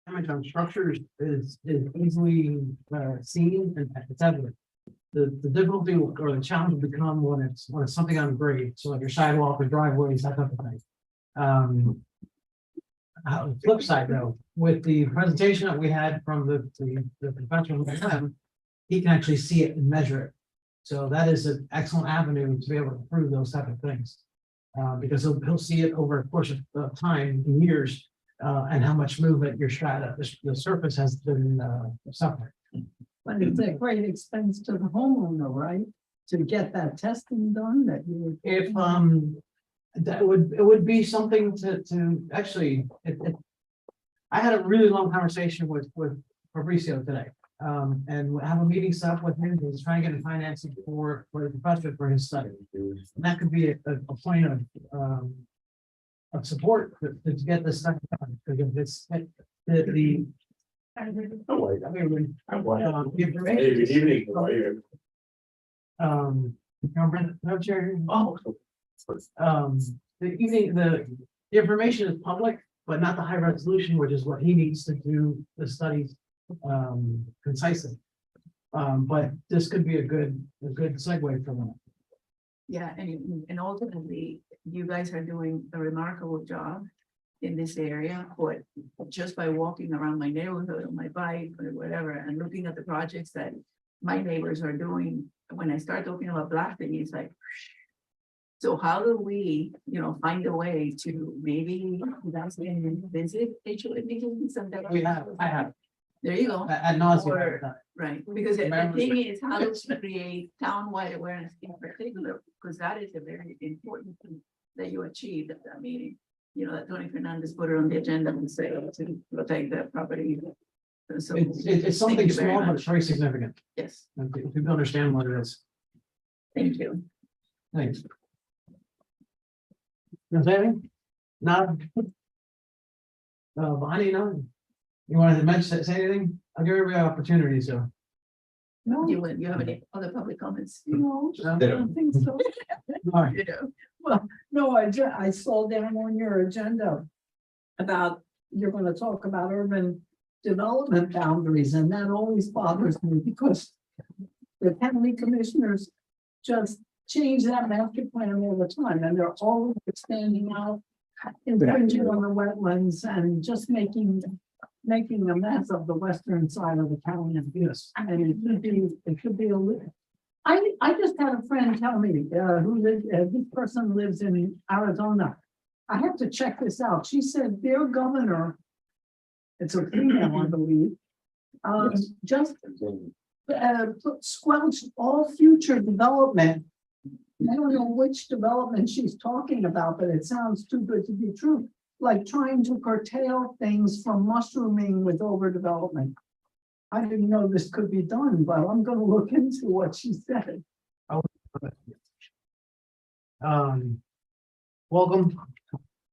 damage on structures is easily seen and it's evident. The difficulty or the challenge will become when it's something on grade, so like your sidewalk or driveways, that type of thing. The flip side though, with the presentation that we had from the professional, he can actually see it and measure it. So that is an excellent avenue to be able to prove those type of things. Because he'll see it over a course of time, years, and how much movement your strata, the surface has been suffering. But it's a great expense to the homeowner, right? To get that testing done that you would. If it would be something to actually. I had a really long conversation with Fabricio today, and have a meeting set up with him. He's trying to get financing for the professor for his study, and that could be a point of support to get this stuff done. Because it's the Good evening. How are you? No chair. Oh. The information is public, but not the high resolution, which is what he needs to do the studies concisely. But this could be a good segue from that. Yeah, and ultimately, you guys are doing a remarkable job in this area, but just by walking around my neighborhood on my bike or whatever, and looking at the projects that my neighbors are doing, when I start talking about blasting, it's like, so how do we, find a way to maybe that's when visit HOA meetings and that? I have. There you go. Ad nauseam. Right, because the thing is, how do we create townwide awareness in particular, because that is a very important thing that you achieved at that meeting. That Tony Fernandez put it on the agenda and say to protect that property. So It's something small, but it's very significant. yes, If people understand what it is. thank you. Thanks. Is anything? No. Bonnie, no? You wanted to mention, say anything? I'll give everybody opportunities, so. No, You have any other public comments? no, I No? don't think so. All right. Well, no, I saw down on your agenda about, you're gonna talk about urban development boundaries, and that always bothers me because the county commissioners just change that master plan all the time, and they're always expanding out, infringing on the wetlands and just making a mess of the western side of the county. Yes. And it should be a little. I just had a friend tell me, this person lives in Arizona. I have to check this out. She said their governor, it's a female, I believe, just squelched all future development. I don't know which development she's talking about, but it sounds too good to be true. Like trying to curtail things from mushrooming with overdevelopment. I didn't know this could be done, but I'm gonna look into what she said. Welcome.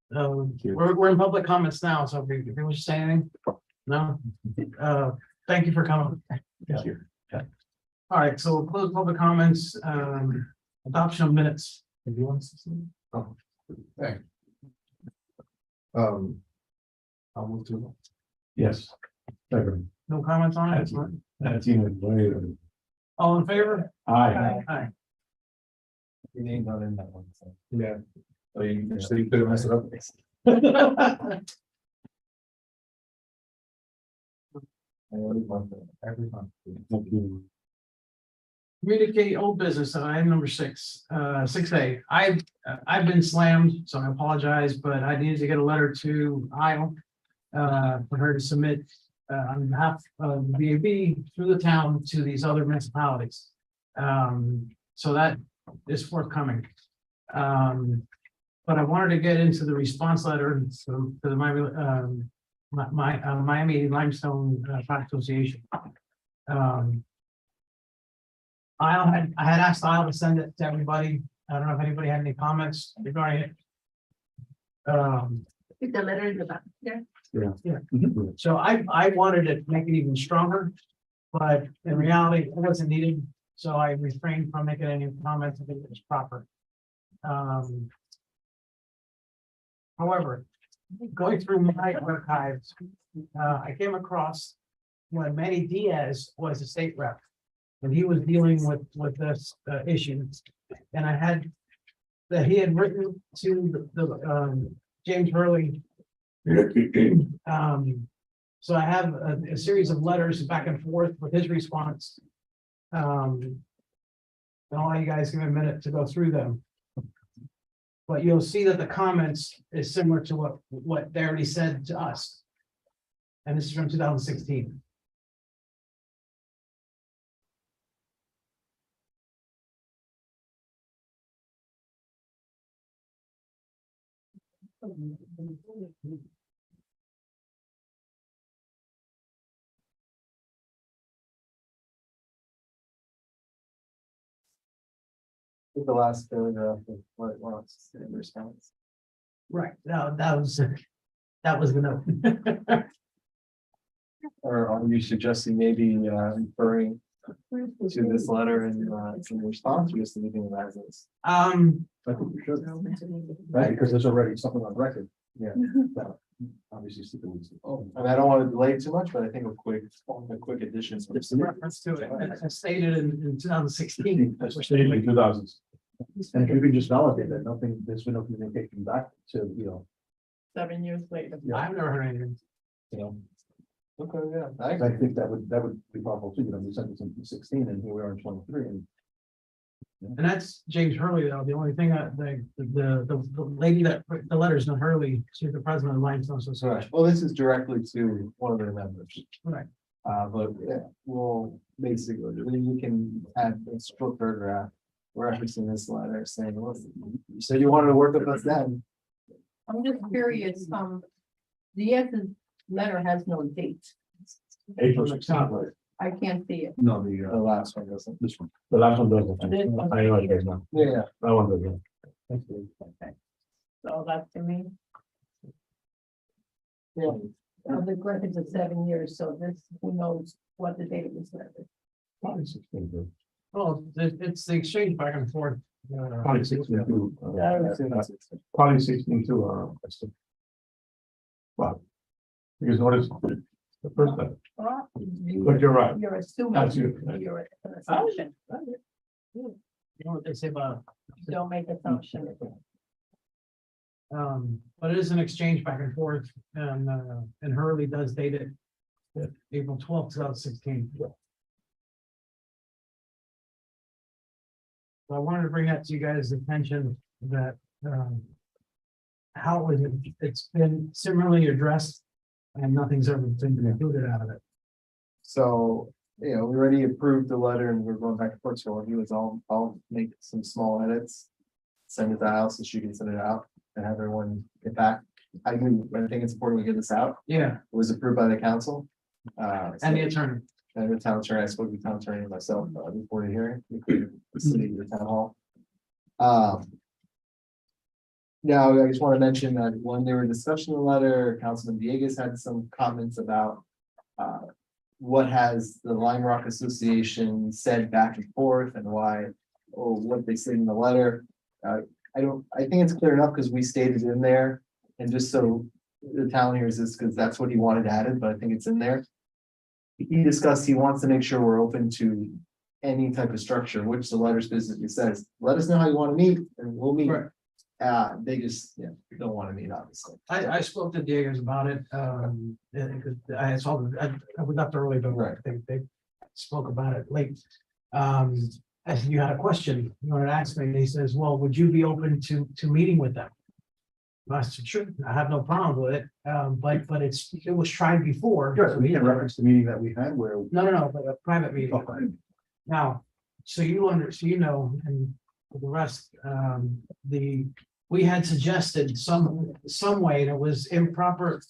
We're in public comments now, so if you wish to say anything, no? Thank you for coming. Thank you. All right, so we'll close public comments, adoption of minutes. Oh, thanks. I'll move to. Yes. Second. No comments on it? That's even later. All in favor? Aye. Aye. Your name not in that one. Yeah. So you could have messed it up. Every month. Communicate old business, item number 6A. I've been slammed, so I apologize, but I needed to get a letter to Isle for her to submit on behalf of the BAB through the town to these other municipalities. So that is forthcoming. But I wanted to get into the response letter to the Miami Limestone Product Association. I had asked Isle to send it to everybody. I don't know if anybody had any comments regarding it. The letter in the back, yeah. Yeah. So I wanted to make it even stronger, but in reality, it wasn't needed. So I refrained from making any comments. I think it was proper. However, going through my archives, I came across when Manny Diaz was a state rep. And he was dealing with this issue. And I had, that he had written to the James Hurley. So I have a series of letters back and forth with his response. And I'll let you guys give me a minute to go through them. But you'll see that the comments is similar to what they already said to us. And this is from 2016. The last paragraph of what it wants in response. Right, no, that was the note. Or are you suggesting maybe referring to this letter and some response, or just leaving it as is? I think we should, right, because there's already something on record. Yeah. That obviously stipulates it. Oh, and I don't want to delay too much, but I think a quick addition. Just a reference to it, as stated in 2016. Stated in 2000s. And if you can just validate that, nothing, there's been no communication back to, 7 years later. I've never heard anything. Okay, yeah. I think that would be powerful too, we sent this in 16 and here we are in 23 and. And that's James Hurley, though. The only thing that the lady that wrote the letters, not Hurley, she's the president of Limestone Right, Association. well, this is directly to one of their members. Right. But yeah, well, basically, you can add a short paragraph referencing this letter saying, listen, you said you wanted to work with us then. I'm just curious, Diaz's letter has no date. April 16th. I can't see it. No, The last one doesn't. this one, the last one doesn't. This one. I know it does not, Yeah, that one doesn't. Okay. So that's to me. yeah. The records of 7 years, so this, who knows what the date was there. Probably 16, but Well, it's the exchange back and forth. probably 16 too. I think that's it. Probably 16 too, Well, because notice, the first time, but you're right. You're assuming. That's you. You're an assumption. You know what they say about, Don't make assumptions. but it is an exchange back and forth, and Hurley does date it April 12th, 2016. So I wanted to bring that to you guys' attention that, how it's been similarly addressed and nothing's ever been included out of it. So, we already approved the letter and we're going back and forth, so he was I'll make some small edits. Send it to the house so she can send it out and have everyone get back. I think it's important we get this out. Yeah, It was approved by the council. and the attorney. And the town attorney, I spoke to the town attorney myself before the hearing, including the city, the town hall. Now, I just want to mention that when they were discussing the letter, Councilman Villegas had some comments about what has the Lime Rock Association said back and forth and why, or what they said in the letter. I think it's clear enough because we stated in there, and just so the town hears this, because that's what he wanted added, but I think it's in there. He discussed, he wants to make sure we're open to any type of structure, which the letter specifically says, let us know how you want to meet and we'll meet. Right. They just, don't want to meet, obviously. I spoke to Diego's about it, because I saw, I was up early, but Right. they spoke about it late. I said, you had a question, you wanted to ask me, and he says, well, would you be open to meeting with them? I said, sure, I have no problem with it, but it was tried before. Sure, so we can reference the meeting that we had where. No, but a private meeting. Okay. Now, so you know, and for the rest, we had suggested some way, and it was improper,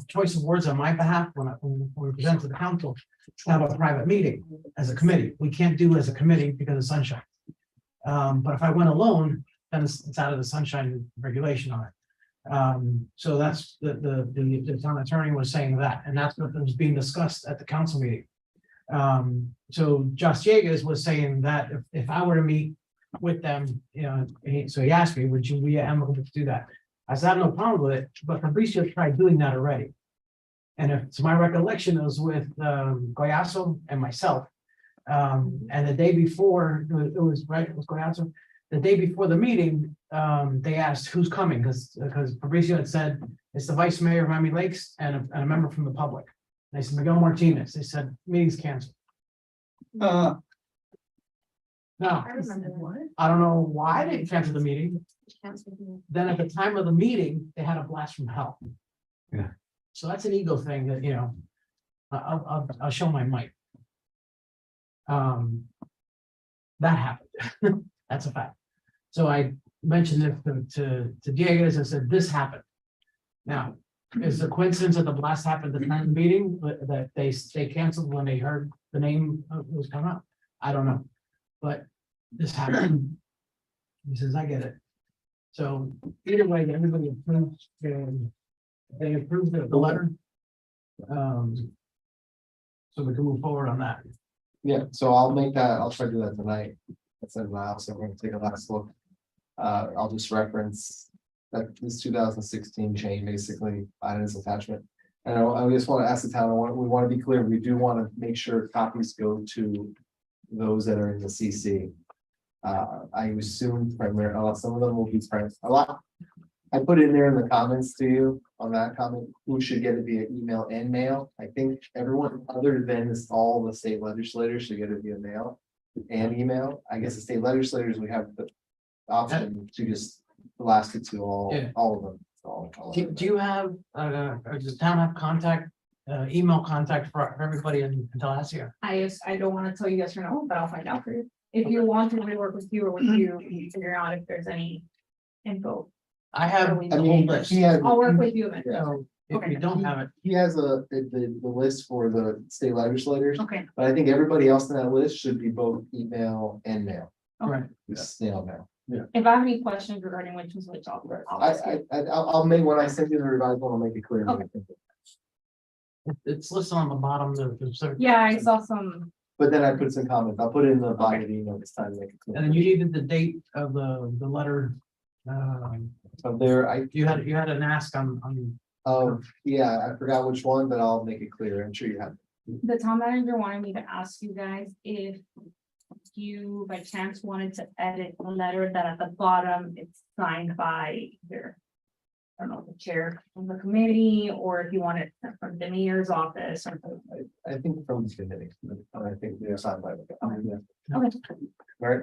choice of words on my behalf when we presented to the council, to have a private meeting as a committee. We can't do as a committee because of sunshine. But if I went alone, then it's out of the sunshine regulation on it. So that's the town attorney was saying that, and that's what was being discussed at the council meeting. So Josh Jagas was saying that if I were to meet with them, so he asked me, would you be amenable to do that? I said, I have no problem with it, but Fabricio tried doing that already. And if, to my recollection, it was with Goyaso and myself. And the day before, it was right, it was Goyaso. The day before the meeting, they asked who's coming, because Fabricio had said it's the vice mayor of Miami Lakes and a member from the public. They said Miguel Martinez. They said meeting's canceled. No, I remember What? I don't know why they canceled the meeting. Then at the time of the meeting, they had a blast from hell. Yeah. So that's an ego thing that, you know, I'll show my mic. That happened. That's a fact. So I mentioned it to Diego, and I said, this happened. Now, is it a coincidence that the blast happened at the time of the meeting, that they canceled when they heard the name was coming up? I don't know, but this happened. He says, I get it. So either way, everybody approved, they approved the letter. So we can move forward on that. Yeah, so I'll make that, I'll try to do that tonight. That's in my house, so we're gonna take a last look. I'll just reference that this 2016 chain, basically, added as attachment. And I just want to ask the town, we want to be clear, we do want to make sure copies go to those that are in the CC. I assume primarily, some of them will be a lot. I put in there in the comments to you on that comment, who should get it via email and mail. I think everyone other than all the state legislators should get it via mail and email. I guess the state legislators, we have the option to just blast it to all of them. All Do you have, or does the town have contact, email contact for everybody in Tallahassee? I don't want to tell you yes or no, but I'll find out for you. If you want to work with you or with you, figure out if there's any info. I have I the whole list. he has, I'll work with you eventually. So if you don't have it, he has the list for the state legislators, Okay, but I think everybody else in that list should be both email and mail. right? Just snail mail. if I have any questions regarding which is which, I'll ask you. I'll make, when I send you the revised one, I'll make it clear. Okay. It's listed on the bottom. Yeah, I saw some, But then I put some comments, I'll put it in the body of the email this time to make it And clear. then you needed the date of the letter. So there, You had an ask on, yeah, I forgot which one, but I'll make it clear, I'm sure you have. the town manager wanted me to ask you guys if you by chance wanted to edit the letter that at the bottom it's signed by either, I don't know, the chair of the committee, or if you want it sent from the mayor's office or. I think from the committee, I think they're signed by the. Okay. Right?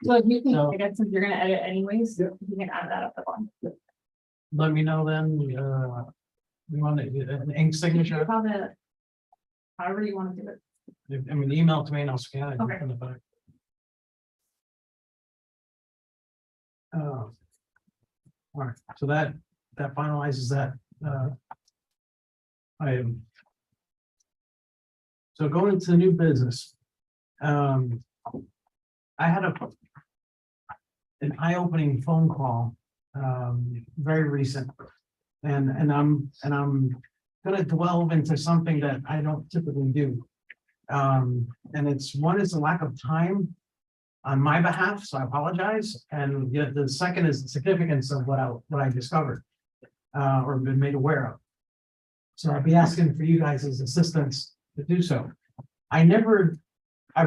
So if you think, So- I guess if you're gonna edit anyways, you can add that at the bottom. let me know then, we want an ink signature. How the, however you wanna do it. I mean, email it to me and I'll scan it. Okay. From the back. All right, so that finalizes that item. So going into the new business. I had an eye-opening phone call, very recent. And I'm gonna delve into something that I don't typically do. And one is the lack of time on my behalf, so I apologize. And yet the second is the significance of what I discovered or been made aware of. So I'll be asking for you guys as assistants to do so. I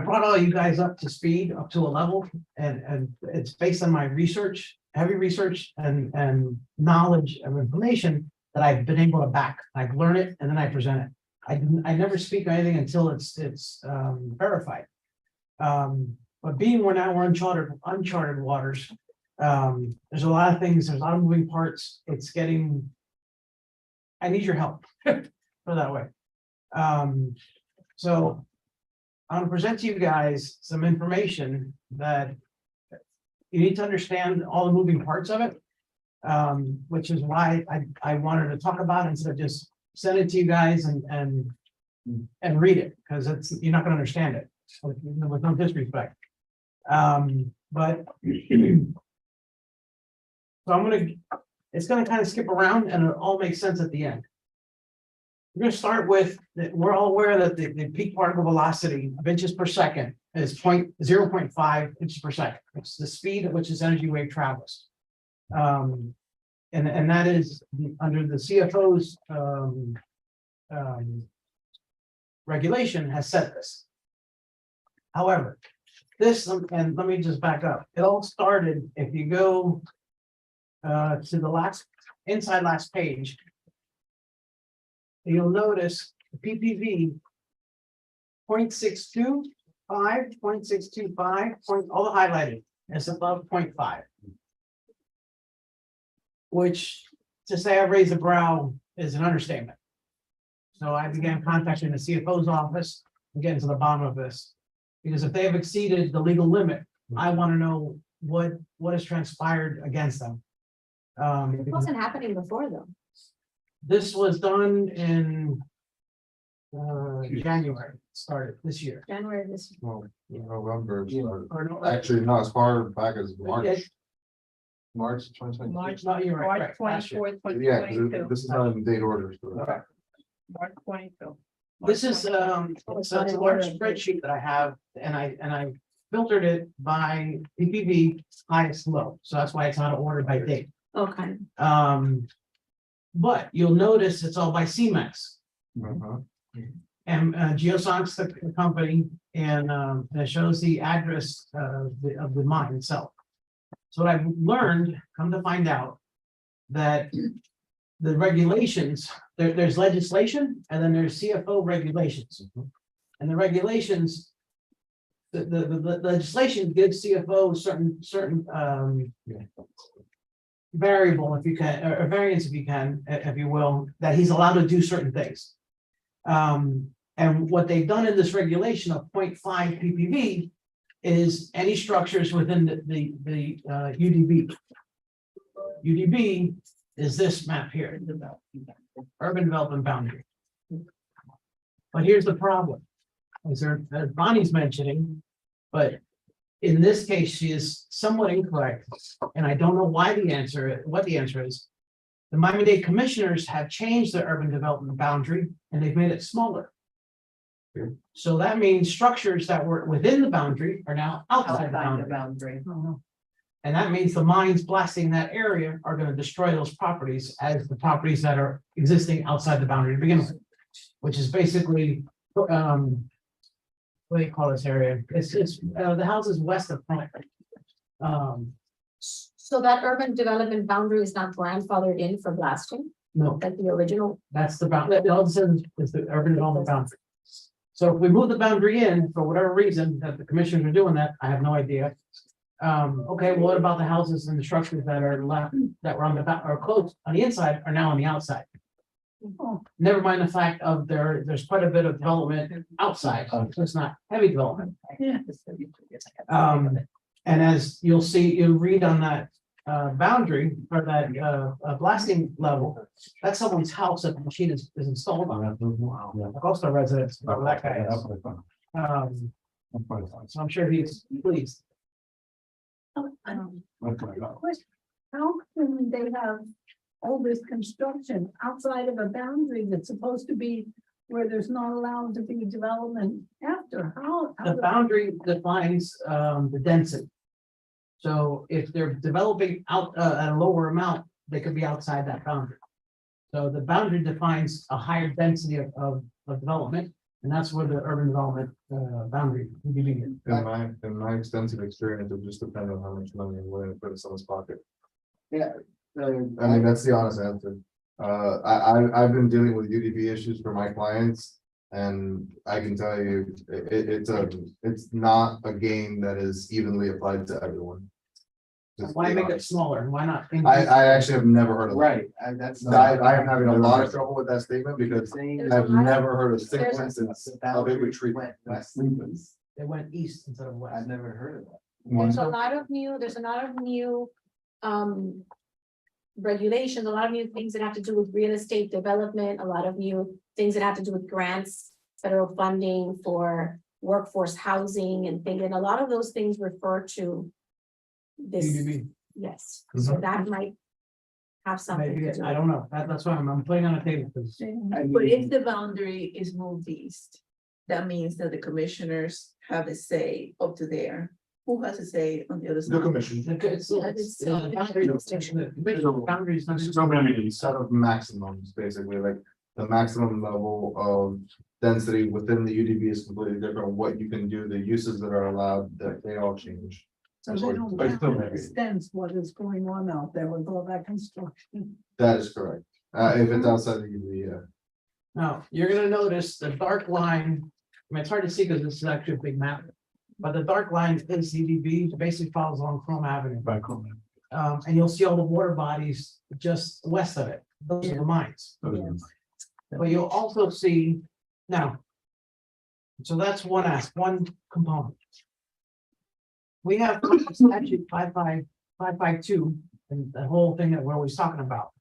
brought all you guys up to speed, up to a level, and it's based on my research, heavy research and knowledge of information that I've been able to back. I've learned it and then I present it. I never speak on anything until it's verified. But being we're uncharted waters, there's a lot of things, there's a lot of moving parts. I need your help, put it that way. So I'm gonna present to you guys some information that you need to understand all the moving parts of it. Which is why I wanted to talk about it instead of just send it to you guys and read it, because you're not gonna understand it with no disrespect. But so it's gonna kind of skip around and it all makes sense at the end. We're gonna start with, we're all aware that the peak particle velocity of inches per second is 0.5 inches per second. It's the speed at which this energy wave travels. and that is under the CFO's, regulation has said this. However, this, and let me just back up, it all started, if you go to the last, inside last page, you'll notice the PPV 0.625, 0.625, all the highlighted, is above 0.5. Which, to say I raised a brow is an understatement. So I began contacting the CFO's office and getting to the bottom of this. Because if they have exceeded the legal limit, I want to know what has transpired against them. It wasn't happening before though. This was done in January, started this year. January this. Well, November, it started. Or no, Actually, no, as far back as March, it- March 2020. March, No, you're right, March right, last year. 24th, Yeah, 'cause 2022. this is not in date orders. So Okay. March 22. This is, it's so not it's a in large order. spreadsheet that I have, and I filtered it by PPV highest low, so that's why it's not ordered by date. Okay. But you'll notice it's all by CMAX, Uh-huh. and Geoscience, the company, and it shows the address of the mine itself. So what I've learned, come to find out, that the regulations, there's legislation and then there's CFO regulations. And the regulations, the legislation gives CFO certain variable, if you can, or variance, if you can, if you will, that he's allowed to do certain things. And what they've done in this regulation of 0.5 ppb is any structures within the UDB. UDB is this map here, urban development boundary. But here's the problem, as Bonnie's mentioning, but in this case, she is somewhat incorrect, and I don't know why what the answer is. The Miami-Dade commissioners have changed the urban development boundary and they've made it smaller. So that means structures that were within the boundary are now outside the boundary. And that means the mines blasting that area are going to destroy those properties as the properties that are existing outside the boundary to begin with. Which is basically, what do you call this area? It's the houses west of Franklin. So that urban development boundary is not grandfathered in for blasting, No, like the original. that's the boundary, all it says is the urban development boundary. So if we move the boundary in, for whatever reason, that the commissioners are doing that, I have no idea. Okay, well, what about the houses and the structures that are left, that were on the back, or close on the inside, are now on the outside? Never mind the fact of there's quite a bit of development outside, so it's not heavy development. And as you'll see, you'll read on that boundary or that blasting level, that's someone's house that the machine is installed on. The coastal residence, whoever that guy is. So I'm sure he's pleased. How can they have all this construction outside of a boundary that's supposed to be where there's not allowed to be development after? How? The boundary defines the density. So if they're developing out at a lower amount, they could be outside that boundary. So the boundary defines a higher density of development, and that's where the urban development boundary would be. In my extensive experience, it just depends on how much money I'm willing to put in someone's pocket. Yeah. I mean, that's the honest answer. I've been dealing with UDB issues for my clients, and I can tell you, it's not a game that is evenly applied to everyone. Just to Why be make it honest. smaller? Why not? I actually have never heard of that. Right, and that's. I am having a lot of trouble with that statement because There's I've a lot of- never heard of single there's a- instance of it with treatment. They went east instead of west. I've never heard of that. There's a lot of new, regulations, a lot of new things that have to do with real estate development, a lot of new things that have to do with grants, federal funding for workforce housing and things, and a lot of those things refer to this, UDB. yes, so that might have something Maybe, to do. I don't know. That's why I'm putting on a table because But if the boundary is moved east, that means that the commissioners have a say up to there. Who has to say on the other The side? commission. Boundaries. There's so many set of maximums, basically, like the maximum level of density within the UDB is completely different. What you can do, the uses that are allowed, that they all change. So they don't But still have to maybe. extend what is going on out there with all that construction. That is correct. If it's outside the UDB, yeah. Now, you're gonna notice the dark line, I mean, it's hard to see because this is actually a big map. But the dark line is CDB, it basically follows along Chrome Avenue. And you'll see all the water bodies just west of it, those are the mines. But you'll also see, now. So that's one component. We have actually 552, and the whole thing that we're always talking about.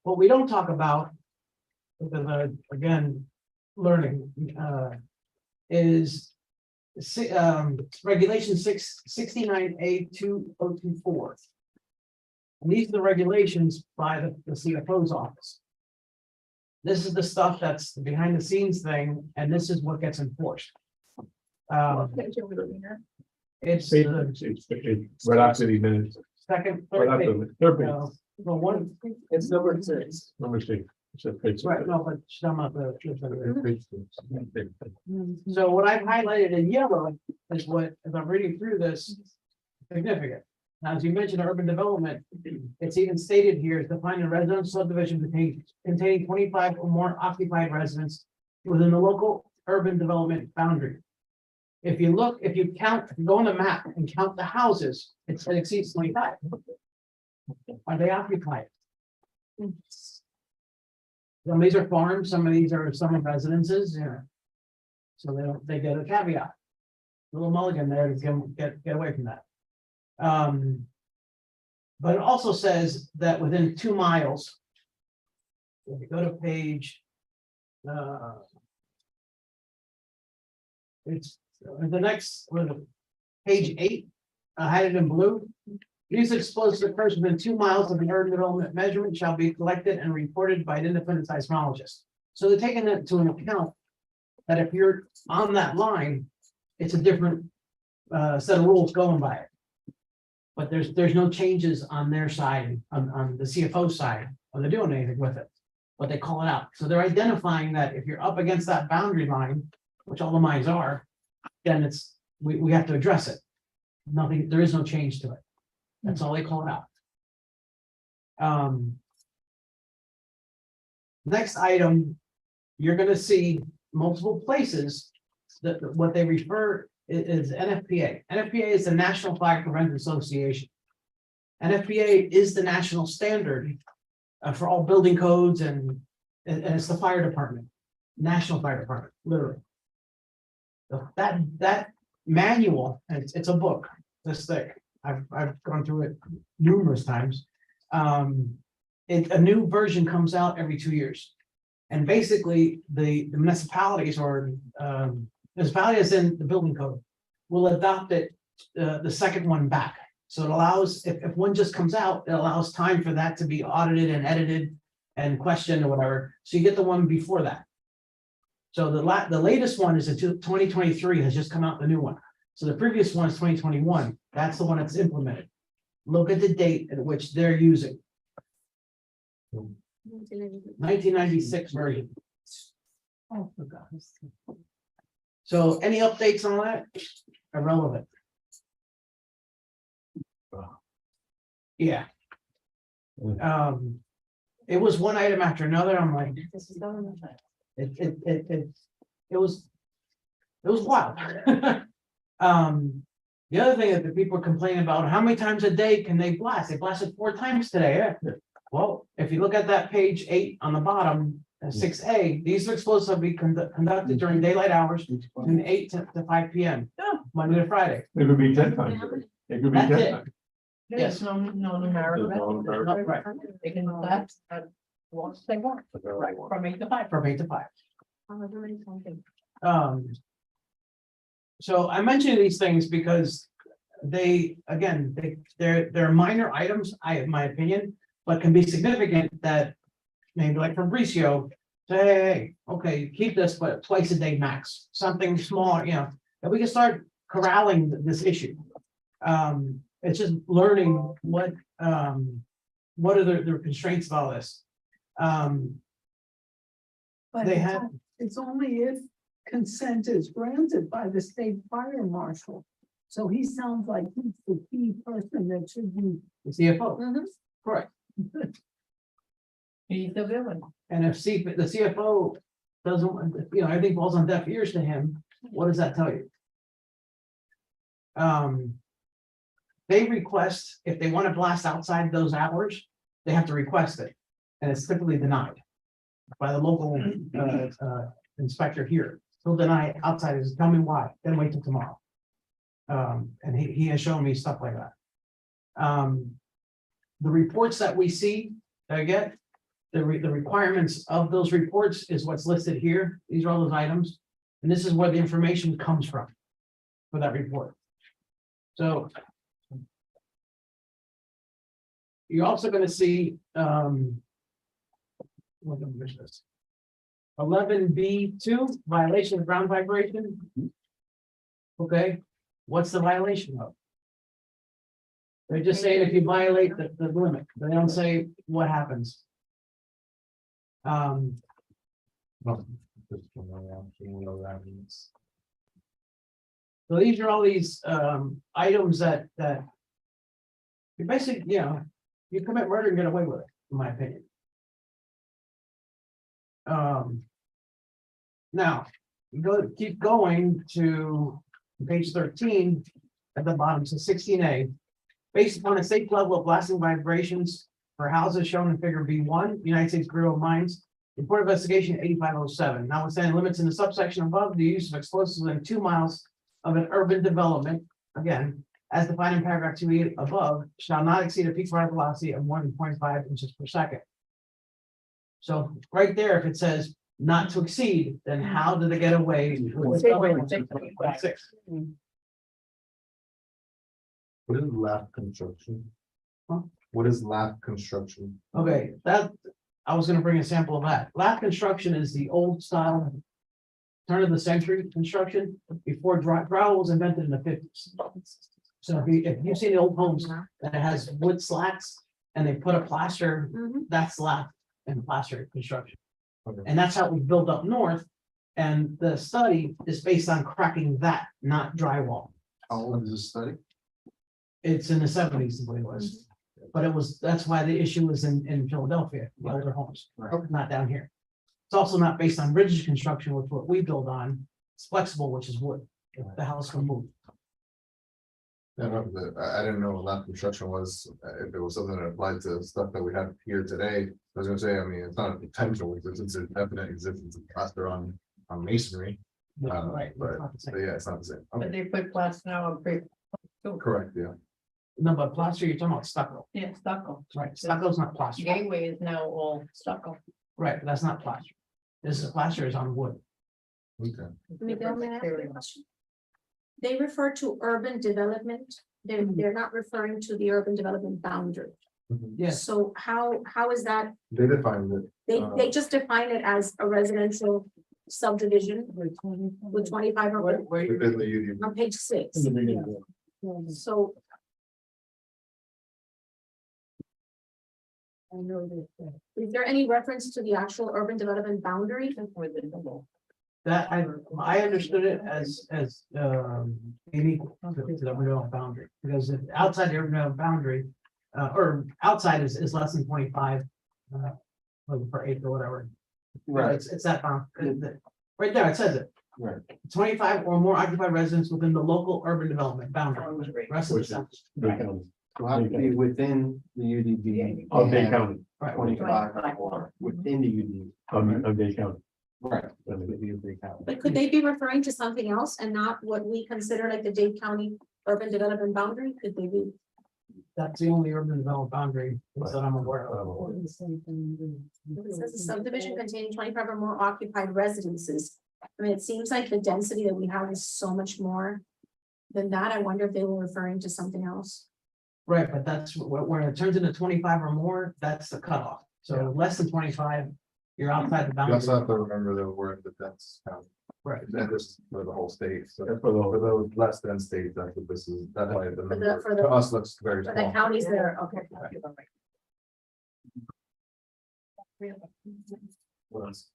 What we don't talk about, because again, learning, is regulation 69A2024. And these are the regulations by the CFO's office. This is the stuff that's the behind the scenes thing, and this is what gets enforced. What page are we looking at? It's the Right after the minutes. second, Right third page. after the third page. The one, It's number 6. Number 6. It's a page. right, no, but she's talking about the. Page 6. So what I've highlighted in yellow is what, as I'm reading through this, significant. Now, as you mentioned, urban development, it's even stated here, is defined a residential subdivision containing 25 or more occupied residents within the local urban development boundary. If you look, if you go on the map and count the houses, it exceeds 25. Are they occupied? Some of these are farms, some of these are some residences, yeah. So they get a caveat. Little mulligan there to get away from that. But it also says that within 2 miles. If you go to page. It's the next, page 8, I had it in blue. These explosives occurs within 2 miles of an urban development measurement shall be collected and reported by an independent seismologist. So they're taking that into account. That if you're on that line, it's a different set of rules going by it. But there's no changes on their side, on the CFO side, or they're doing anything with it. But they call it out. So they're identifying that if you're up against that boundary line, which all the mines are, then we have to address it. Nothing, there is no change to it. That's all they call it out. Next item, you're gonna see multiple places that what they refer is NFPA. NFPA is the National Fire Prevention Association. NFPA is the national standard for all building codes and it's the fire department, National Fire Department, literally. So that manual, and it's a book this thick. I've gone through it numerous times. A new version comes out every 2 years. And basically the municipalities or municipalities in the building code will adopt it, the second one back. So it allows, if one just comes out, it allows time for that to be audited and edited and questioned or whatever. So you get the one before that. So the latest one is 2023 has just come out, the new one. So the previous one is 2021. That's the one that's implemented. Look at the date at which they're using. 1996 version. Oh, for God's sake. So any updates on that? Irrelevant. Yeah. It was one item after another. I'm like, it was wild. The other thing that the people are complaining about, how many times a day can they blast? They blasted 4 times today. Yeah. Well, if you look at that page 8 on the bottom, 6A, these explosives will be conducted during daylight hours from 8 to 5 p.m. Monday to Friday. It could be 10 times. It could be That's 10 it. times. Yes. No numerical. There's no numerical. No, right, They can blast at once they want, right, from 8 to 5. from 8 to 5. So I mention these things because they're minor items, in my opinion, but can be significant that maybe like Fabricio, say, hey, okay, keep this, but twice a day max, something small, that we can start corralling this issue. It's just learning what are the constraints of all this. But They it's have- on- It's only if consent is granted by the state fire marshal. So he sounds like he's the key person that should be. The CFO, Mhm. correct. He's the villain. And if the CFO doesn't, everything falls on deaf ears to him, what does that tell you? They request, if they want to blast outside those hours, they have to request it. And it's typically denied by the local inspector here. He'll deny it outside, is tell me why, then wait till tomorrow. And he has shown me stuff like that. The reports that we see, that I get, the requirements of those reports is what's listed here. These are all those items. And this is where the information comes from for that report. So you're also gonna see, what number is this? 11B2, violation of ground vibration. Okay, what's the violation of? They're just saying if you violate the limit, they don't say what happens. So these are all these items that you basically, you commit murder and get away with it, in my opinion. Now, keep going to page 13 at the bottom, so 16A. Based upon a safe level of blasting vibrations for houses shown in figure B1, United States Bureau of Mines, report of investigation 8507. Notwithstanding limits in the subsection above, the use of explosives within 2 miles of an urban development, again, as defined in paragraph 2 above, shall not exceed a peak fire velocity of more than 0.5 inches per second. So right there, if it says not to exceed, then how did they get away with 0.6? What is lap construction? Huh? What is lap construction? Okay, I was gonna bring a sample of that. Lap construction is the old style, turn of the century construction, before drywall was invented in the 50s. So if you see the old homes that has wood slats and they put a plaster, that's lap and plaster construction. Okay. And that's how we built up north. And the study is based on cracking that, not drywall. How old is this study? It's in the 70s, the way it was. But that's why the issue was in Philadelphia, the older homes, Right. not down here. It's also not based on rigid construction, which what we build on. It's flexible, which is wood. The house can move. Yeah, no, I didn't know what lap construction was, if it was something that applied to stuff that we have here today. I was gonna say, I mean, it's not a potential, it's a definite existence of plaster on masonry. Right. it's But not the same. yeah, it's not the same. But Okay, they put plaster now on brick. correct, yeah. No, but plaster, you're talking about stucco, Yeah, stucco. right? Stucco's not plaster, Gateway is now all stucco. right? But that's not plaster. This is plaster is on wood. Okay. Miguel, may I ask you a question? They refer to urban development. They're not referring to the urban development boundary. Yes, So how is that? They defined it. They just define it as a residential subdivision with 25 or where you- Within the UDP. on page 6. So I know that. is there any reference to the actual urban development boundary? that I understood it as unique to the urban boundary, because if outside the urban boundary, or outside is less than 25 per acre, whatever. Right, It's that bound, right there, it says it. right. 25 or more occupied residents within the local urban development boundary. Rest of the Which stuff. is Bay County, Will have to be within the UDP. of Bay and County, 25 or more within the UDP. of Bay County. Right. Within the But could they be referring to something else and not what we consider like the Dade County urban development boundary? Could they be? That's the only urban development boundary that I'm aware of. It says a subdivision containing 25 or more occupied residences. I mean, it seems like the density that we have is so much more than that. I wonder if they were referring to something else. Right, but that's when it turns into 25 or more, that's the cutoff. So less than 25, you're outside the You boundary. also have to remember that we're in the dense county. Right. And this is for the whole state, so That's for the for those less than states, that's what this is, that's why the For number the- to us looks very For the small. counties that are, okay. What else?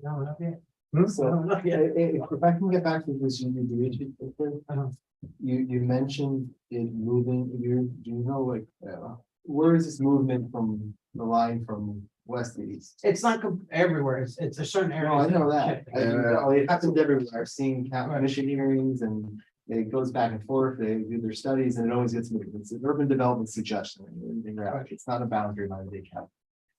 No, not yet. So, Not yet. if I can get back to this, you mentioned it moving, do you know, like, where is this movement from the line from west to east? It's not everywhere, it's a certain area. No, I know that. Yeah. It happens everywhere. I've seen commission hearings and it goes back and forth. They do their studies and it always gets moved. It's an urban development suggestion. It's not a boundary line they count.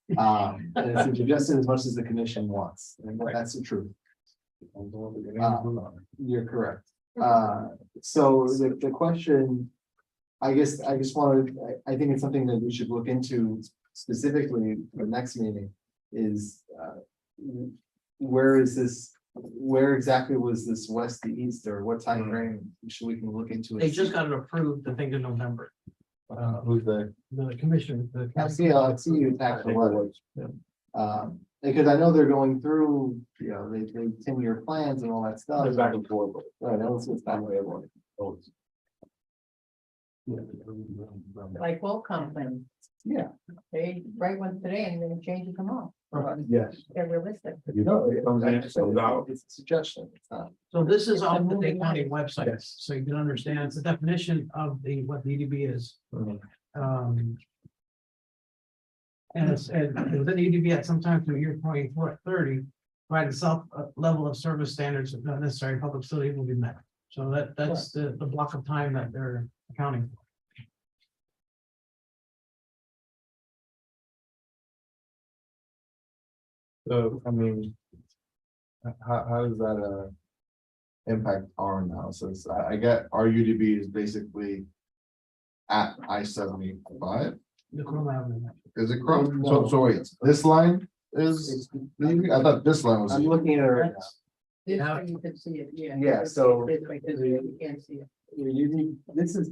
And it's a suggestion as much as the commission wants, and that's the truth. You're correct. So the question, I guess, I just wanted, I think it's something that we should look into specifically for the next meeting is, where is this, where exactly was this west to east, or what time frame should we can look into it? They just got it approved, I think, in November. Who's the? The commission. I see you attack the letters. Because I know they're going through, they 10-year plans and all that stuff. They're back and forth. Right, now it's back way everyone. Like Qualcomm thing, Yeah. they write one today and then change it tomorrow. Yes. They're realistic. You know, it comes in, it comes out. It's a suggestion, it's not. So this is off the Dade County website, so you can understand, it's a definition of what the EDB is. And it's, within EDB at some time through year 2030, right, the level of service standards of not necessary public facility will be met. So that's the block of time that they're accounting for. So, I mean. How does that impact our analysis? I get our UDB is basically. At I-75, The Chrome Avenue. is it Chrome? So wait, this line is, I thought this line was. I'm looking at it right now. This Yeah. way you can see it, yeah. Yeah, so- This way, you can't see it. This is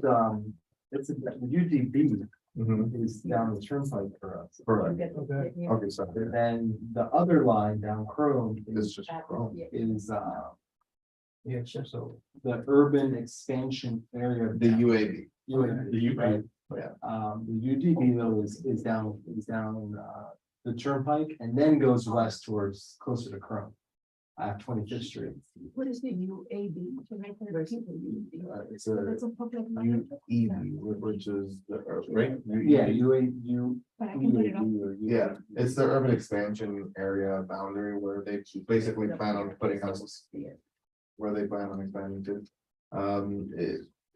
it's the UDB Mhm. is down the turnpike for us. Correct. Okay. Yeah. Okay, sorry, And then the other line down Chrome it's is, just Chrome. Yeah. Yeah, it's just so. the urban expansion area. The UAB. UAB, The U- right? The UDB though is down, the turnpike and then goes west towards closer to Chrome. 25th Street. What is the UAB? It's a UEB, which is the, right? Yeah, But I can put it up. Yeah, it's the urban expansion area boundary where they basically plan on putting houses. Where they plan on expanding to.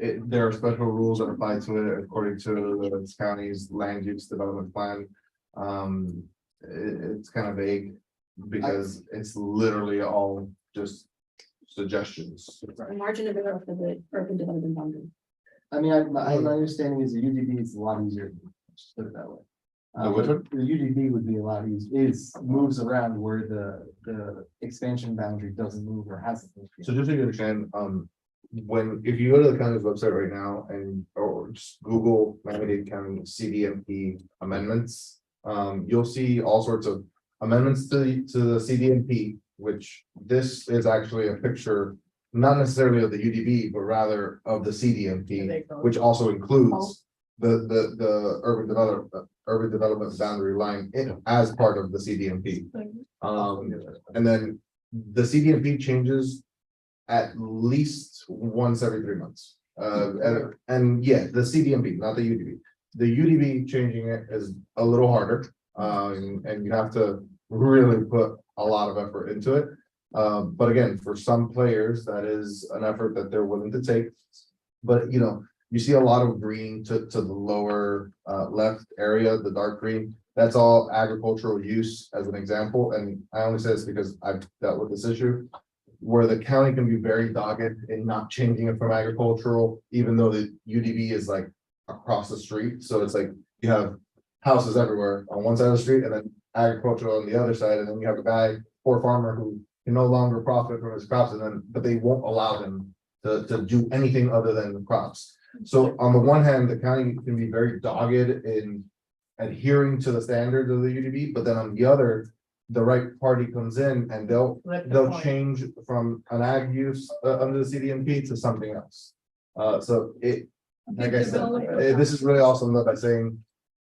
There are special rules that apply to it according to the county's land use development plan. It's kind of vague. Because it's literally all just suggestions. The margin of error for the urban development boundary. I mean, my understanding is the UDB is a lot easier. Just put it that way. The which one? The UDB would be a lot easier, moves around where the expansion boundary doesn't move or hasn't moved yet. So just so you understand, if you go to the county's website right now or just Google Miami-Dade County CDMP amendments, you'll see all sorts of amendments to the CDMP, which this is actually a picture, not necessarily of the UDB, but rather of the CDMP, which also includes the urban development boundary line as part of the CDMP. And then the CDMP changes at least once every 3 months. And yeah, the CDMP, not the UDB. The UDB changing it is a little harder. And you have to really put a lot of effort into it. But again, for some players, that is an effort that they're willing to take. But you see a lot of green to the lower left area, the dark green. That's all agricultural use as an example. And I only say this because I've dealt with this issue. Where the county can be very dogged in not changing it from agricultural, even though the UDB is like across the street. So it's like you have houses everywhere on one side of the street and then agricultural on the other side, and then you have a guy, poor farmer who can no longer profit from his crops, but they won't allow him to do anything other than the crops. So on the one hand, the county can be very dogged in adhering to the standards of the UDB, but then on the other, the right party comes in and they'll change from an ag use under the CDMP to something else. So it, like I said, this is really awesome that by saying,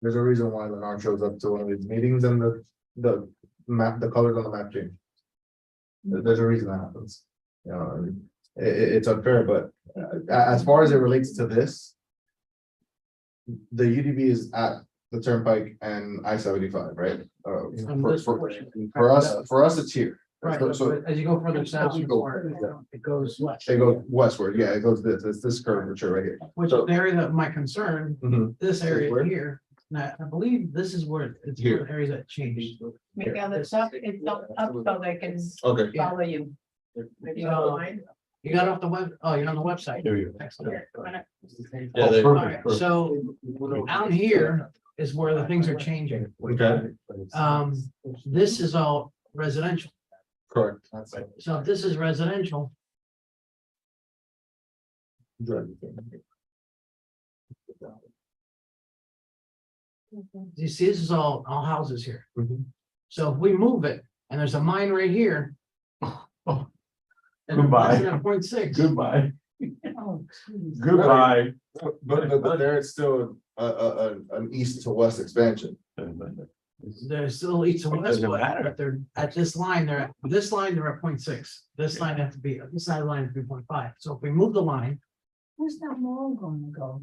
there's a reason why Lennar shows up to one of these meetings and the map, the colors on the map change. There's a reason that happens, you know, and it's unfair, but as far as it relates to this. The UDB is at the Turnpike and I-75, right? On this portion. For us, it's here. Right, So but as you go further south, it goes west. it goes westward, yeah, it goes it's this curvature right here. Which is the area that my concern, Mhm. this area Where? here, now, I believe this is where it's Here. where the areas that changed. Maybe on the top, it's up so they can Okay, follow you. Maybe online. You got off the web, oh, you're on the website. There you Excellent. Yeah, they- Alright, so out here is where the things are changing. okay, This is all residential. correct. So if this is residential, you see, this is all houses here. Mhm. So if we move it and there's a mine right here. Oh. And Goodbye. it's at 0.6. Goodbye, Oh, geez. goodbye. But there it's still an east to west expansion. They're still east and west, Doesn't matter. but they're at this line, they're at this line, they're at 0.6. This line has to be, this side line has to be 0.5. So if we move the line. Where's that mall gonna go?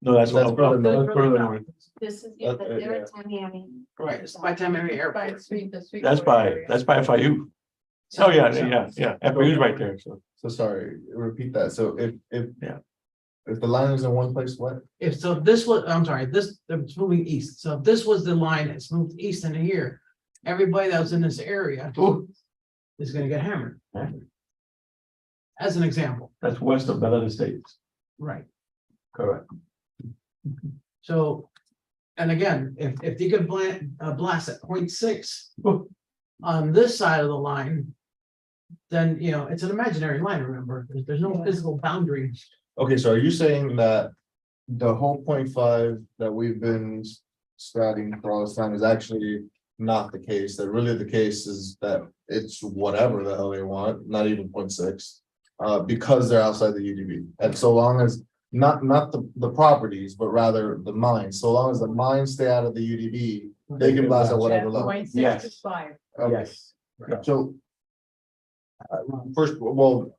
No, that's That's further north. that's further north. This is, yeah, they're at Tamiami. Right, it's by Tammy By Airport. the street, the street. That's by FIU. Oh, yeah, yeah, FIU's right there, so. So sorry, repeat that. So if Yeah. if the line is in one place, what? If so, this was, I'm sorry, it's moving east. So if this was the line, it's moved east into here. Everybody that was in this area Ooh, is gonna get hammered. As an example, that's west of Bel Estates, right? correct. So, and again, if you could blast at 0.6 on this side of the line, then, you know, it's an imaginary line, remember, there's no physical boundary. Okay, so are you saying that the whole 0.5 that we've been spouting for all this time is actually not the case? That really the case is that it's whatever the hell they want, not even 0.6, because they're outside the UDB. And so long as not the properties, but rather the mines, so long as the mines stay out of the UDB, they can blast at whatever level. 0.6 Yes. is 5. Okay. So. First, well,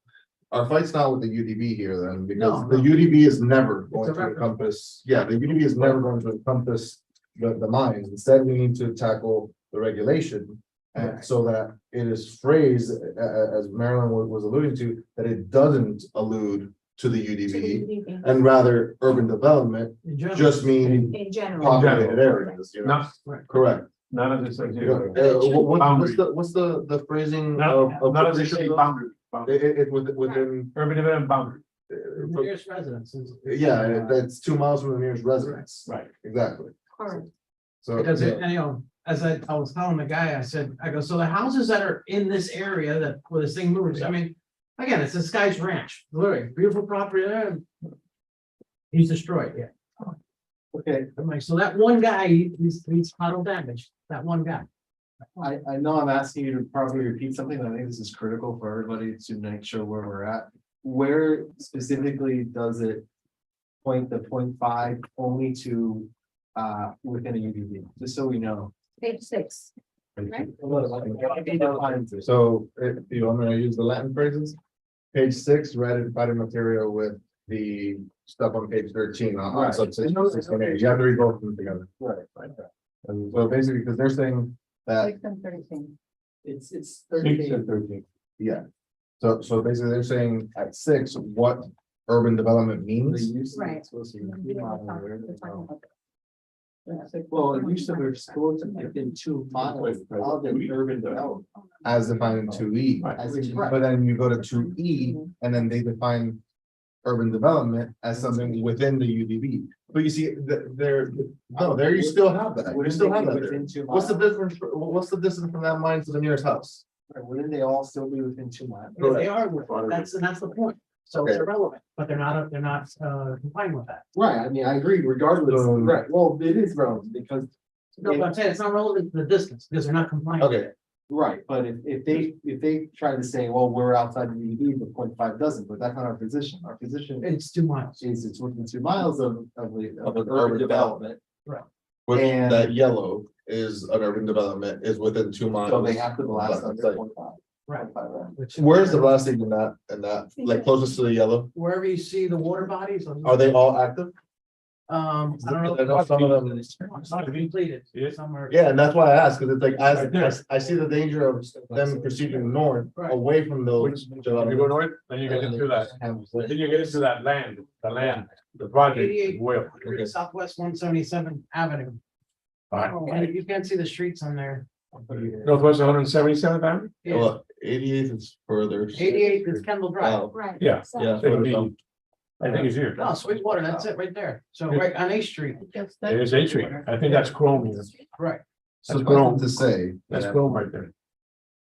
our fight's not with the UDB here then, because No, the no. UDB is never going a to reference. encompass, yeah, the UDB is never going to encompass the mines. Instead, we need to tackle the regulation. And Right. so that it is phrased, as Marilyn was alluding to, that it doesn't allude to the UDB. And rather urban development In general. just mean In general. populated areas, you know, Not, correct. none of this says You know, here. what's the phrasing None of? none of this say boundary. It within. Urban development boundary, Nearest residences. Yeah, that's 2 miles from the nearest residence, right. exactly, Correct. so. Because yeah. you know, as I was telling the guy, I go, so the houses that are in this area that where this thing moves, I mean, again, it's this guy's ranch, literally beautiful property there. He's destroyed, yeah. Okay, I'm like, so that one guy, he's total damage, that one guy. I know I'm asking you to probably repeat something, but I think this is critical for everybody to make sure where we're at. Where specifically does it point the 0.5 only to within a UDB, just so we know? Page 6. Right. So if you want me to use the Latin phrases, page 6, ratified material with the stuff on page 13 on Right. subsection 6.8, you have to read both of them together. Right. And so basically, because they're saying that, 6 and 13. It's 6 13. and 13. yeah, so basically they're saying at 6, what urban development means. Right. Well, it used to be schools within 2 miles of the urban development. As defined in 2E. As in- But then you go to 2E and then they define urban development as something within the UDB. But you see, there you still have that. You still have that there. Within 2 What's the miles? difference, what's the distance from that mine to the nearest house? Wouldn't they all still be within 2 miles? They are, that's the point. So it's Okay. irrelevant, but they're not complying with that. Right, I mean, I agree regardless, right, well, it is relevant because. No, but I'm saying it's not relevant to the distance because they're not complying. with Okay. it. Right, but if they try to say, well, we're outside the UDP, but 0.5 doesn't, but that's not our position. Our position It's 2 miles. is it's within 2 miles of the Of an urban development. Which And- that yellow is an urban development is within 2 miles. So they have to blast But under it's like, 0.5. Right. Which- Where's the blasting in that, like closest to the yellow? Wherever you see the water bodies. Are they all active? I don't know. I know some of them- Some are completed, Yeah. some are. Yeah, and that's why I asked, because it's like, Right there. I see the danger of them proceeding north, Right. away from those. If you go north, then you get into that, then you get into that land, the project. 88. Well, Okay. Southwest 177 Avenue. And you can't see the streets on there. Northwest 177th Avenue? Yeah. Well, 88th is further. 88 is Kendall Drive. Oh, Right. Yeah. yeah. It'll further be- down. I think it's here. No, Sweetwater, that's it right there. So right on A Street, It is A Street. I think that's Chrome here. right. That's Suffice Chrome. it to say, That's that Chrome right there.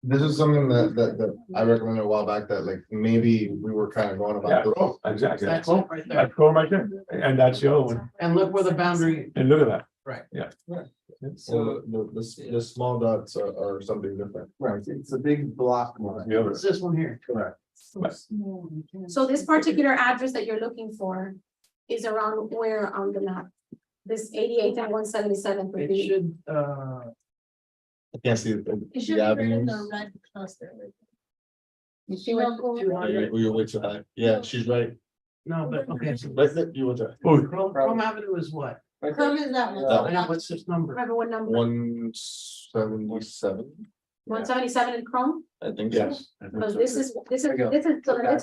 this is something that I recommended a while back, that like maybe we were kind of going Yeah, about. Chrome, exactly. That's That's it Chrome. right there. That's Chrome right there. And that's the other one. And look where the boundary, And look at that. right. So the small dots are something different. Right, it's a big block. The other. It's this one here. Correct. So this particular address that you're looking for is around where on the map? This 88 and 177 would It be. should, I can't see the It should the be right in avenues. the red cluster. you see what, You're way too high. Yeah, she's right. no, but, okay, so Right there, you were there. Oh, Chrome Avenue is what? Curve is that one. That I know, what's this number? Remember what number? 177, 177 in Chrome? I think, yes. Because this is There you go. this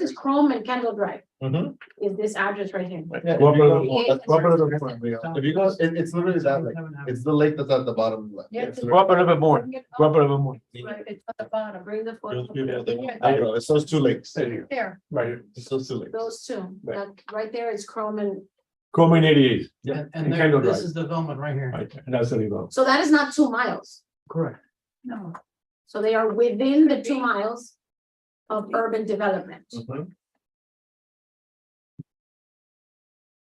is Chrome and Kendall Drive, Mhm. is this address right here. Yeah, if Go up a you little go- more. let's go up a little bit more. If you go, it's literally that, like, it's the lake that's at the bottom left. Yeah, It's Go up a little bit more. Go up a little bit more. Right, it's at the bottom, Bring the photo. There you go, it's those two lakes. There, there. right here. It's those two lakes. Those two, Right. that right there is Chrome and, Chrome in 88. And, And and there, Kendall this Drive. is development right here. Right, and that's the legal. so that is not 2 miles. Correct. No. So they are within the 2 miles of urban development. Mhm.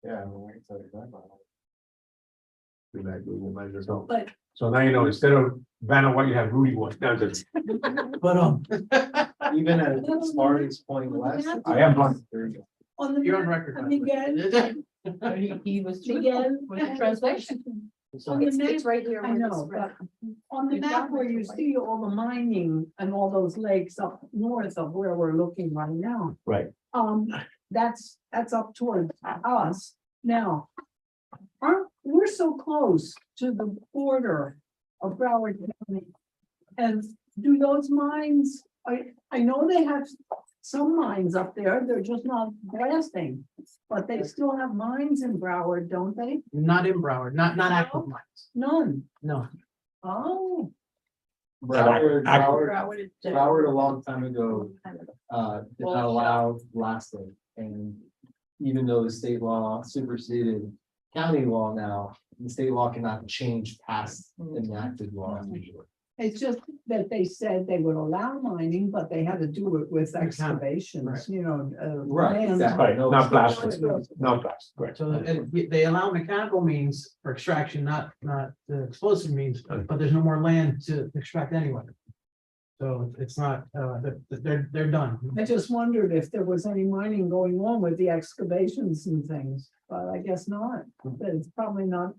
Yeah. Do that Google measures. So, But- so now you know, instead of Vanna White, you have Rudy White. No, just- But, Even at Smarty's Point West. I am blind. There you go. On the. you're on record. by the way. Miguel, he was. Miguel. With the translation. On the It's map, right here. I where know, this red- but on the map where you see all the mining and all those lakes up north of where we're looking right now. Right. That's up towards us now. We're so close to the border of Broward County. And do those mines, I know they have some mines up there, they're just not blasting. But they still have mines in Broward, don't they? Not in Broward, not active mines, None. no. Oh, Broward a long time ago, did not allow blasting, and even though the state law superseded county law now, the state law cannot change past enacted law. it's just that they said they would allow mining, but they had to do it with excavations, Right. you know. Right, land. exactly. Right, not blasting, not blasting, right. So they allow mechanical means for extraction, not the explosive means, but there's no more land to extract anyway. So it's not, they're done. I just wondered if there was any mining going on with the excavations and things, but I guess not. But it's probably not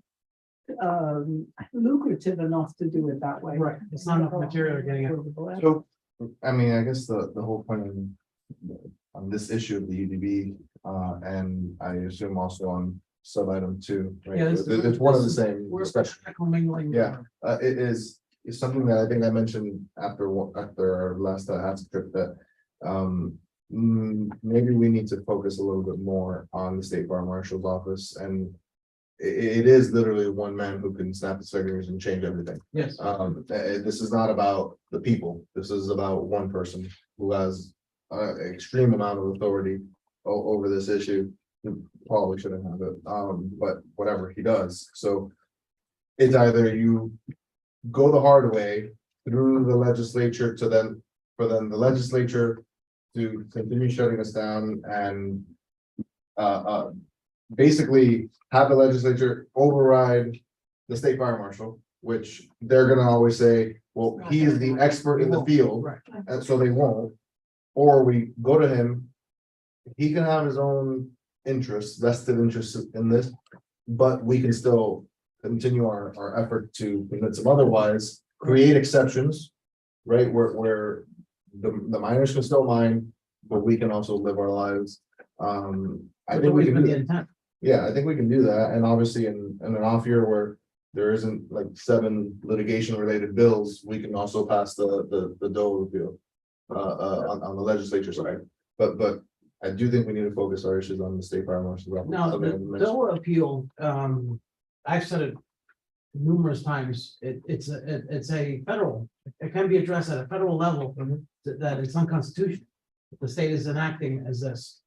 lucrative enough to do it that way. Right, it's not enough material getting it. So, I mean, I guess the whole point on this issue of the UDB, and I assume also on sub item 2, right? Yeah, It's one of the same We're discussion. commingling. Yeah. It is something that I think I mentioned after our last HATS trip that maybe we need to focus a little bit more on the state fire marshal's office, and it is literally one man who can snap his fingers and change everything. Yes, This is not about the people. This is about one person who has an extreme amount of authority over this issue. He probably shouldn't have it, but whatever, he does. So it's either you go the hard way through the legislature for then the legislature to continue shutting us down and basically have the legislature override the state fire marshal, which they're gonna always say, well, he is the expert in the field, Right. and so they won't. Or we go to him, he can have his own interests, vested interests in this, but we can still continue our effort to convince them otherwise, create exceptions, right, where the miners can still mine, but we can also live our lives. I think we Always can been do the that. intent. Yeah, I think we can do that, and obviously in an off year where there isn't like 7 litigation related bills, we can also pass the Doe bill. On the legislature side, but I do think we need to focus our issues on the state fire marshal. Now, the Doe appeal, I've said it numerous times, it's a federal, it can be addressed at a federal level, that it's unconstitutional. The state is enacting as this.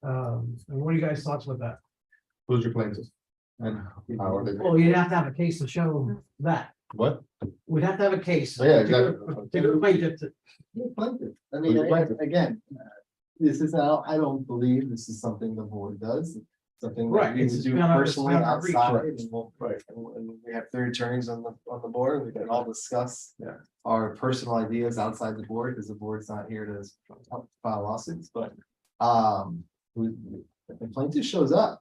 And what are you guys' thoughts with that? Who's your plaintiff? And how are they? Well, you'd have to have a case to show that. What? We'd have to have a case. Oh, yeah, exactly. To plaintiff to- I mean, again, this is how, I don't believe this is something the board does. Something that Right, we it's would do beyond our- personally beyond our reach. outside, and we'll, and we have 3 attorneys on the board, we can all discuss. Yeah. Our personal ideas outside the board, because the board's not here to file lawsuits, but, if the plaintiff shows up,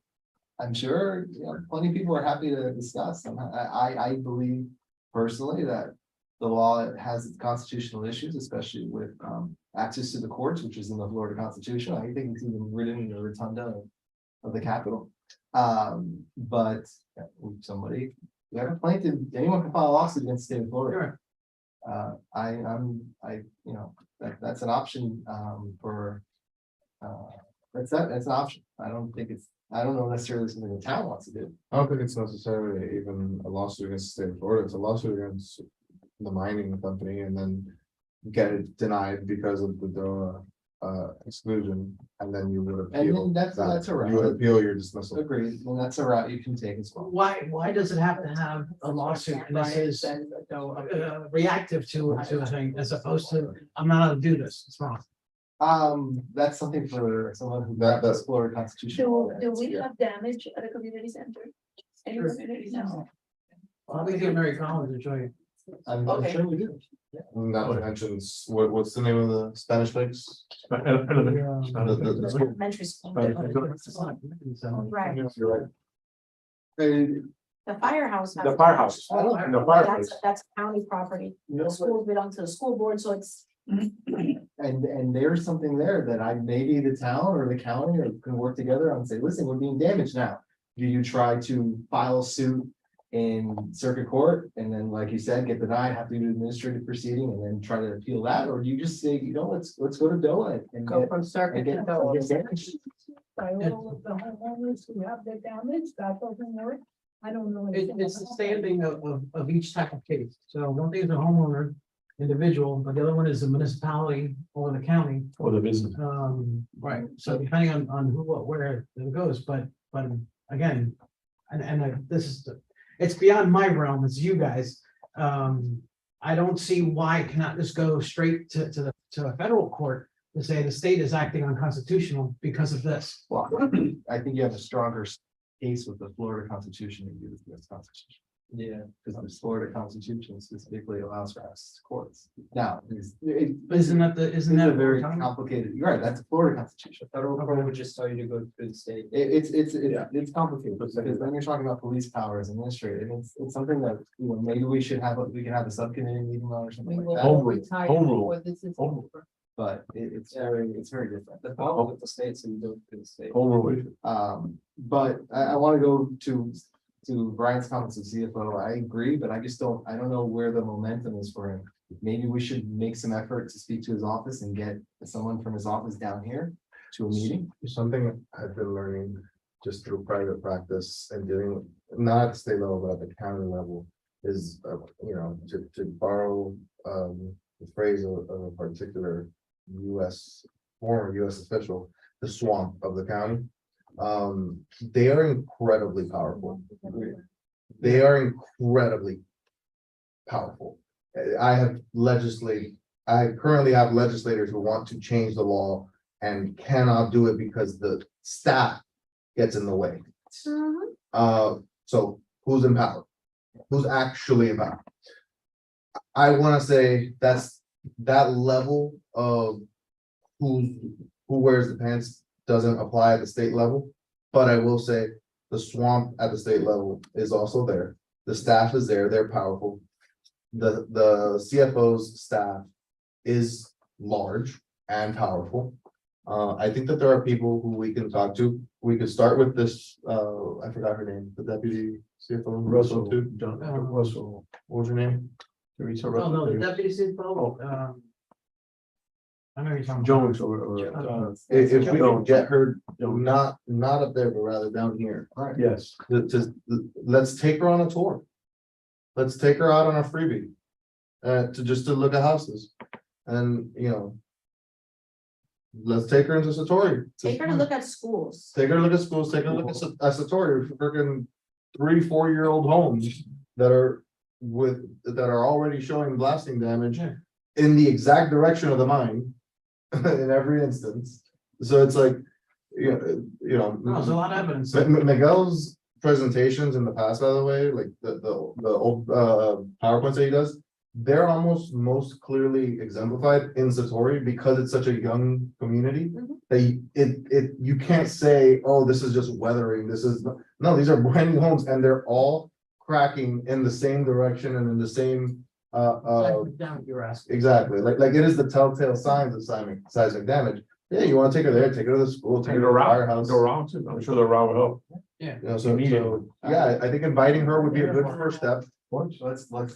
I'm sure, you know, plenty of people are happy to discuss, and I believe personally that the law has its constitutional issues, especially with access to the courts, which is in the Florida Constitution. I think it's even written in the rotunda of the Capitol. But somebody, you have a plaintiff, anyone can file a lawsuit against the state of Florida. You know, that's an option for that's an option. I don't know necessarily something the town wants to do. I don't think it's necessarily even a lawsuit against the state of Florida, it's a lawsuit against the mining company and then get it denied because of the DOA exclusion, and then you would appeal. And then that's a You would route. appeal your dismissal. Agreed, and that's a route you can take as well. Why does it have to have a lawsuit, and this is reactive to a thing, as opposed to, I'm not allowed to do this, it's wrong. That's something for someone who That's practices Florida Constitution. Do we have damage at a community center? Any Sure. community center? I'll be here, Mary Collins, to show you. I'm Okay. sure we do. Not to mention, what's the name of the Spanish place? The school. Elementary school. So, Right, You're right. the firehouse. has- The firehouse. I don't- The That's, fireplace. that's county property. The schools belong to the school board, so it's, And there's something there that maybe the town or the county or can work together and say, listen, we're being damaged now. Do you try to file suit in circuit court and then, like you said, get denied, have to do an administrative proceeding and then try to appeal that? Or do you just say, you know, let's go to DOA and Go get, from circuit and to get door. damaged? I don't know if the homeowners who have the damage, that doesn't work. I don't know. anything It's the about standing of each type of case. So one thing is a homeowner, individual, but the other one is the municipality or the county. Or the business. Right, so depending on who, what, where it goes, but again, this is, it's beyond my realm, it's you guys. I don't see why it cannot just go straight to a federal court to say the state is acting unconstitutional because of this. Well, I think you have a stronger case with the Florida Constitution than you do with the US Constitution. Yeah, because the Florida Constitution specifically allows for access to courts. Now, Isn't that isn't that a very complicated, you're right, that's a Florida Constitution. Federal court would just tell you to go through the state. It's complicated, because then you're talking about police powers, administrative, and it's something that, you know, maybe we can have a subcommittee meeting on or We something will like Home that. rule, retire home rule, before this is home rule. over. But it's very different. The problem with the states and you do it through the state. Overweight. But I want to go to Brian's comments as CFO. I agree, but I don't know where the momentum is for him. Maybe we should make some effort to speak to his office and get someone from his office down here to a meeting. Something I've been learning just through private practice and dealing with, not at the state level, but at the county level, is, you know, to borrow the phrase of a particular former US official, the swamp of the county. They are incredibly powerful. They are incredibly powerful. I currently have legislators who want to change the law and cannot do it because the staff gets in the way. So who's in power? Who's actually in power? I wanna say that's that level of who wears the pants doesn't apply at the state level. But I will say the swamp at the state level is also there. The staff is there, they're powerful. The CFO's staff is large and powerful. I think that there are people who we can talk to. We could start with this, I forgot her name, the deputy CFO. Russell, too. Russell, What was her name? Teresa Oh, no, the Russell. deputy CFO, I know you're talking. Jones If we can get her, not up there, but rather down here. yes. Let's take her on a tour. Let's take her out on a freebie. To look at houses. And, you know. Let's take her into Satori. Take her to look at schools. Take her to look at schools, take her to look at Satori, freaking 3-4-year-old homes that are already showing blasting damage. In the exact direction of the mine. In every instance, so it's like, you know. There's a lot of evidence. Miguel's presentations in the past, by the way, like the old PowerPoints that he does, they're almost most clearly exemplified in Satori because it's such a young community. That you can't say, oh, this is just weathering, this is, no, these are brand new homes and they're all cracking in the same direction and in the same Down, you're asking. exactly, like it is the telltale signs of seismic damage. Yeah, you wanna take her there, take her to the school, take her to the firehouse. Go around too, I'm sure the round will help. Yeah. You know, so, yeah, I think inviting her would be a good first step. Let's make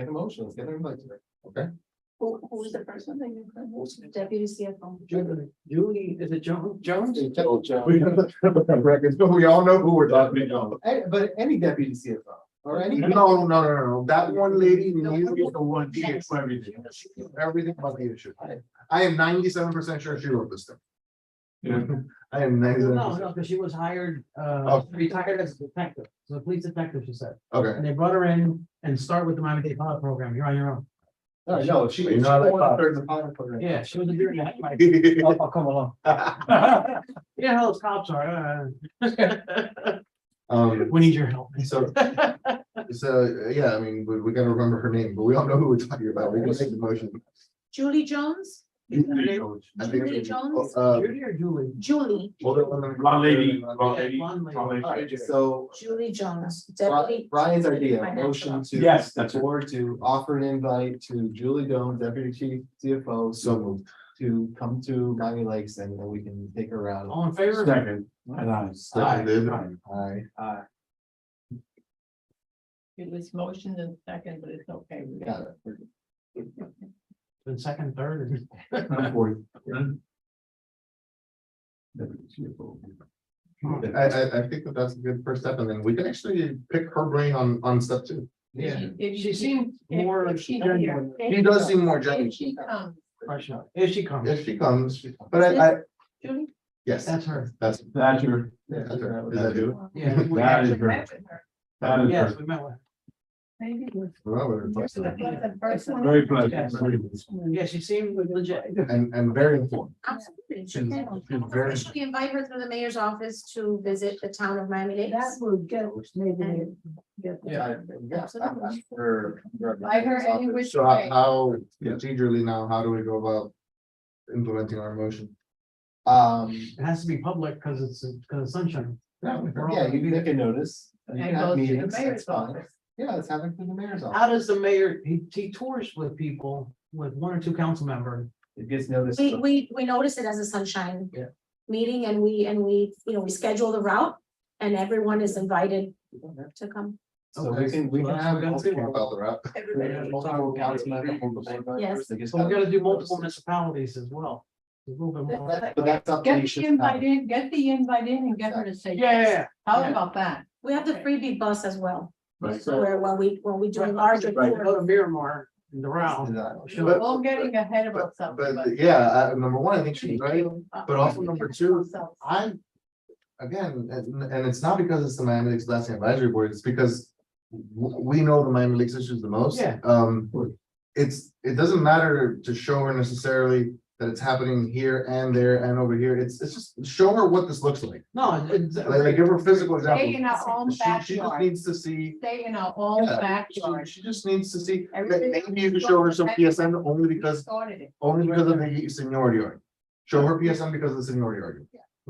a motion, let's get her invited. Who's the person that you said? Deputy CFO. Julie, is it Jones? We all know who we're talking about. But any deputy CFO, or any. No, that one lady knew He's the one, he gets everything. everything about the issue. I am 97% sure she wrote this thing. Yeah. I am No, 97%. because she was hired, retired as a detective, so a police detective, she said. Okay. And they brought her in and start with the Miami-Dade pilot program, you're on your own. No, she. You know, like, Yeah, she was a deer. I'll come along. Yeah, how those cops are, Um, we need your help. so, yeah, I mean, we gotta remember her name, but we all know who we're talking about. We can make the motion. Julie Jones? I think Julie it's- Jones? Judy or Julie? Julie, hold on, Blonde lady, Yeah, blonde lady, blonde lady. blonde lady. Alright, so Julie Jones, deputy. Brian's idea, Financial motion to. Yes, that's it. Board to offer an invite to Julie Jones, deputy chief CFO, So moved. to come to Miami Lakes and then we can take her around. All in favor? Second. And I. Seconded. Aye. It was motion and second, but it's okay. We got it. Then second, third. I'm for you. I think that's a good first step, and then we can actually pick her brain on step 2. Yeah, If she seemed more if she's genuine. here. She does seem more genuine. If she comes, If she comes, If she comes, but I, Julie? yes, that's her. that's. That's your, That's her. Is that you? Yeah. we That is actually her. met with her. that is Yes, her. we met with her. maybe it was Well, just a pleasant person. Very pleasant. Yes. Yeah, she seemed legit. And very informed. Absolutely. She's- she can. she's very- Should we invite her through the mayor's office to visit the town of Miami That Lakes? would get, maybe get. Invite her any which So way. how procedurally now, how do we go about implementing our motion? It has to be public because it's sunshine. Yeah, you can make a notice. You And can have goes to the meetings, mayor's that's fine. office. Yeah, let's have it for the mayor's office. How does the mayor, he tours with people, with 1 or 2 council members? It gets noticed. We notice it as a sunshine. Yeah. Meeting and we, we schedule the route and everyone is invited to come. So we can So that's have. what we gotta do. About the route. Multiple council members, multiple members, Yes. they just So we have- gotta do multiple municipalities as well. A little bit more. But that's up to Get each the invite town. in, get the invite in and get her to say. Yeah, yes. yeah, How yeah. about that? We have the freebie bus as well, Right. where when we do Right. larger Right, tours. go to Miramar and the route. Exactly. We're all getting ahead of ourselves. But yeah, number 1, I think she's right, but also number 2, I. Again, and it's not because it's the Miami Lakes Blasting Advisory Board, it's because we know the Miami Lakes issues the most. Yeah. It doesn't matter to show her necessarily that it's happening here and there and over here. It's just show her what this looks like. No, it's. Like give her physical Stay in examples. our own She just backyard, needs to see. stay in our own Yeah, backyard. She just needs to see, Everything- maybe you can show her some PSN only because Started it. of the seniority argument. Show her PSN because of the seniority argument.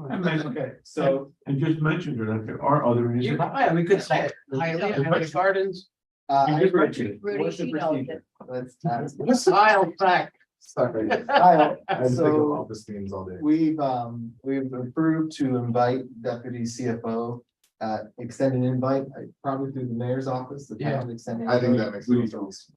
And then, Okay, so, and just mentioned that there are other You- municipalities. yeah, we could say it. Hialeah, Heritage Gardens, You I just agree. mentioned it. Rudy, What's the she knows procedure? Let's ask. Kyle back. Sorry. Kyle, I think of so office meetings all day. we've approved to invite deputy CFO. Extended invite, probably through the mayor's office, the town extended. I think invite. that makes sense.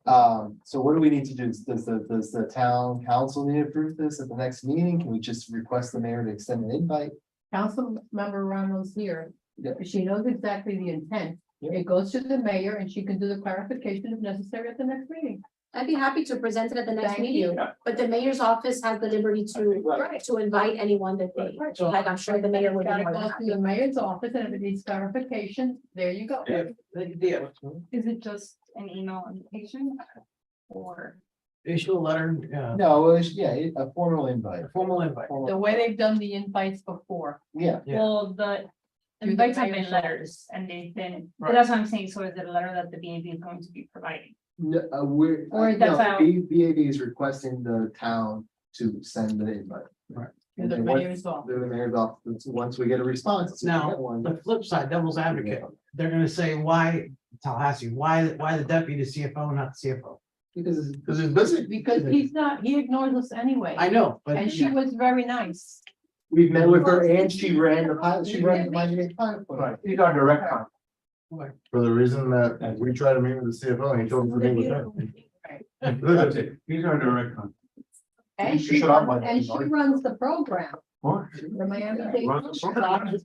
So what do we need to do? Does the town council need to approve this at the next meeting? Can we just request the mayor to extend an invite? Council member Ronald's here. Yeah. She knows exactly the intent. Yeah. It goes to the mayor and she can do the clarification if necessary at the next meeting. I'd be happy to present it at the next Thank meeting, you. but the mayor's office has the liberty Right. to invite anyone that they, So- like, I'm sure the mayor would. be Gotta more than go happy. to the mayor's office and if it needs clarification, there you go. Yeah, Is it just an email invitation? Or? issue a letter, No, a formal invite. formal invite. The way they've done the invites before. Yeah, Yeah. Well, the Through the invites have been mayor's letters and they've been, Right. but that's what I'm saying, so is it a letter that the BAB is going to be providing? no, we're, Or that's how- BAB is requesting the town to send the invite. Right. To the And once- mayor's office. through the mayor's office, once we get a response. if we Now, get one, The flip side, devil's advocate, they're gonna say, why, Tallahassee, why the deputy CFO, not the CFO? Because Because it's busy. Because he ignores us anyway. I know, but. And she was very nice. we've met with her and she ran the pilot, she ran the Miami pilot. Right, these are direct contact. For the reason that we try to meet with the CFO and he told us to meet with her. That's it. These are direct contact. And You she should outline runs, that and in she art. runs the program, What? the Miami-Dade. Runs the program. program.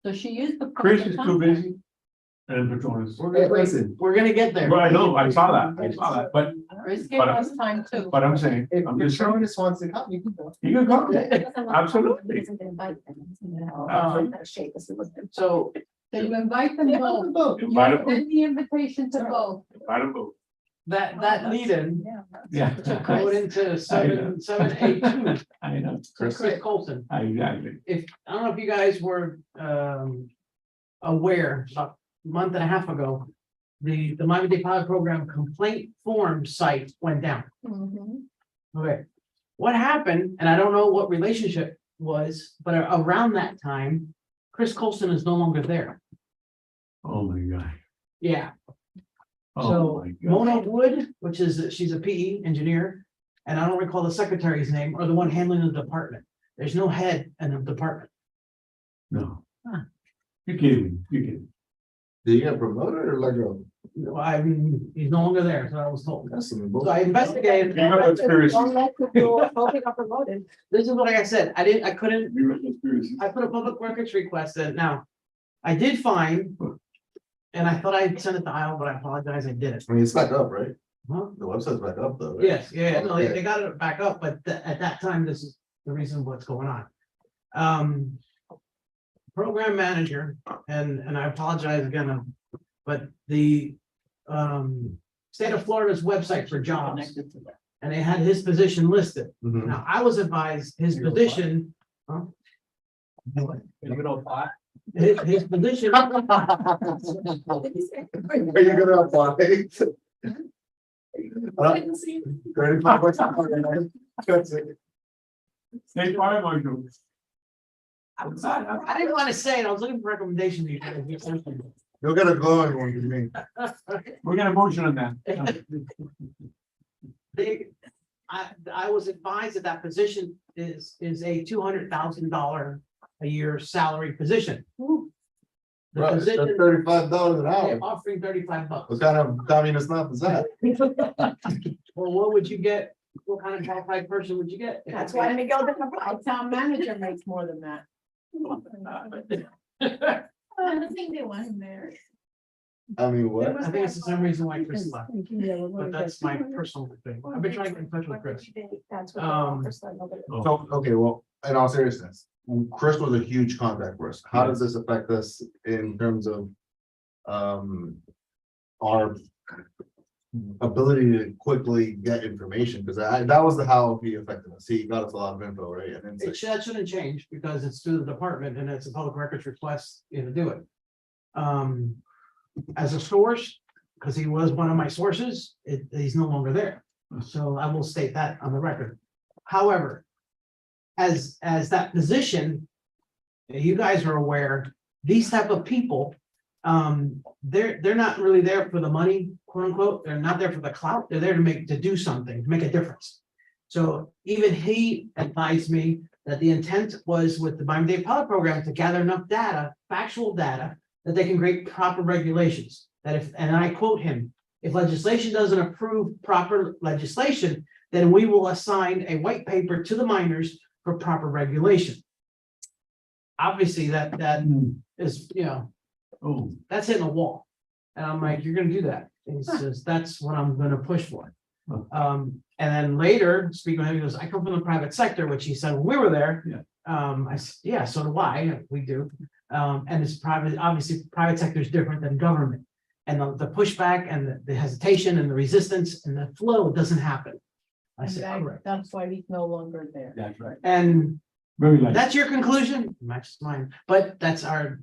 So she is the. Chris point is of too contact. busy. And Petronas. Hey, listen, We're gonna get there. Well, I know, I saw that, but, Chris gave But- us time too. but I'm saying, if I'm your just saying, Jonas wants to come, you can go. you can come. He doesn't want- Absolutely. he doesn't invite them. He's gonna have- Um, better shape this was them. So, So you invite them both. You Invite them, send the invitation to both. invite them both. that lead-in Yeah. going into seven eight two, I know, Chris Colson. exactly. If, I don't know if you guys were aware, about a month and a half ago, the Miami-Dade Pilot Program complaint form site went down. Mhm. Okay, what happened, and I don't know what relationship was, but around that time, Chris Colson is no longer there. Oh, my God. Yeah, Oh, so my God. Mona Wood, which is, she's a PE engineer, and I don't recall the secretary's name, or the one handling the department. There's no head in the department. No. You're kidding, you're kidding. Did you get promoted or let go? I mean, he's no longer there, so I was told. That's some So bull. I investigated. You have conspiracy. Don't let people, hope he got promoted. This is what I said, I couldn't, You have conspiracy. I put a public records request in. Now, I did find, and I thought I'd send it to Isle, but I apologize, I didn't. I mean, it's back up, right? Huh? The website's back up though. right? Yes, yeah, no, Okay. they got it back up, but at that time, this is the reason what's going on. Program manager, and I apologize again, but the state of Florida's website for jobs, and they had his position listed. Mhm. Now, I was advised his position, huh? You know, pot. His position, Are you gonna apply? 35 bucks an hour. That's it. State fire marshal. I didn't want to say it, I was looking for recommendations. You'll get a glowing one from me. We're gonna motion on that. I was advised that position is a $200,000 a year salary position. The Right, that's position, $35 an they're hour. offering $35. What kind of communist mouth is that? Well, what would you get? What kind of qualified person would you get? That's why Miguel didn't apply. Our town manager makes more than that. I think they want him there. I mean, what? I think it's the same reason why Chris left, but that's my personal thing. I've been trying to get in touch with Chris. That's what. Um, So, okay, well, in all seriousness, Chris was a huge contact for us. How does this affect us in terms of our ability to quickly get information, because that was how he affected us. He got us a lot of info, right? And then it's like, That shouldn't change because it's through the department and it's a public records request, to do it. As a source, because he was one of my sources, he's no longer there. So I will state that on the record. However, as that position, you guys are aware, these type of people, they're not really there for the money, quote unquote. They're not there for the clout. They're there to do something, to make a difference. So even he advised me that the intent was with the Miami-Dade pilot program to gather enough data, factual data, that they can create proper regulations. That if, and I quote him, if legislation doesn't approve proper legislation, then we will assign a white paper to the miners for proper regulation. Obviously, that is, that's hitting a wall. And I'm like, you're gonna do that. And he says, that's what I'm gonna push for. And then later, speaking with him, he goes, I come from the private sector, which he said when we were there. I said, yeah, so do I, we do. And it's private, obviously, private sector is different than government. And the pushback and the hesitation and the resistance and the flow doesn't happen. I said, correct. That's why he's no longer there. That's right. And Very likely. that's your conclusion, matches mine, but that's our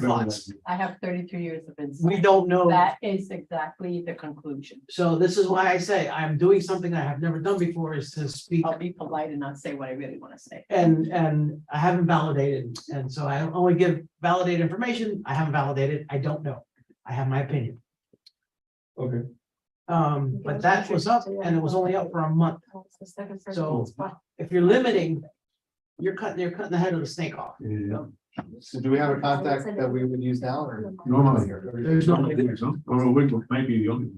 thoughts. I have 32 years of We insight. don't know. That is exactly the conclusion. So this is why I say I'm doing something I have never done before, is to speak. I'll be polite and not say what I really want to say. And I haven't validated, and so I only give validated information. I haven't validated, I don't know. I have my opinion. okay. But that was up and it was only up for a month. So if you're limiting, you're cutting the head of the snake off. So do we have a contact that we would use now or? Normally. There's no. Might be the only.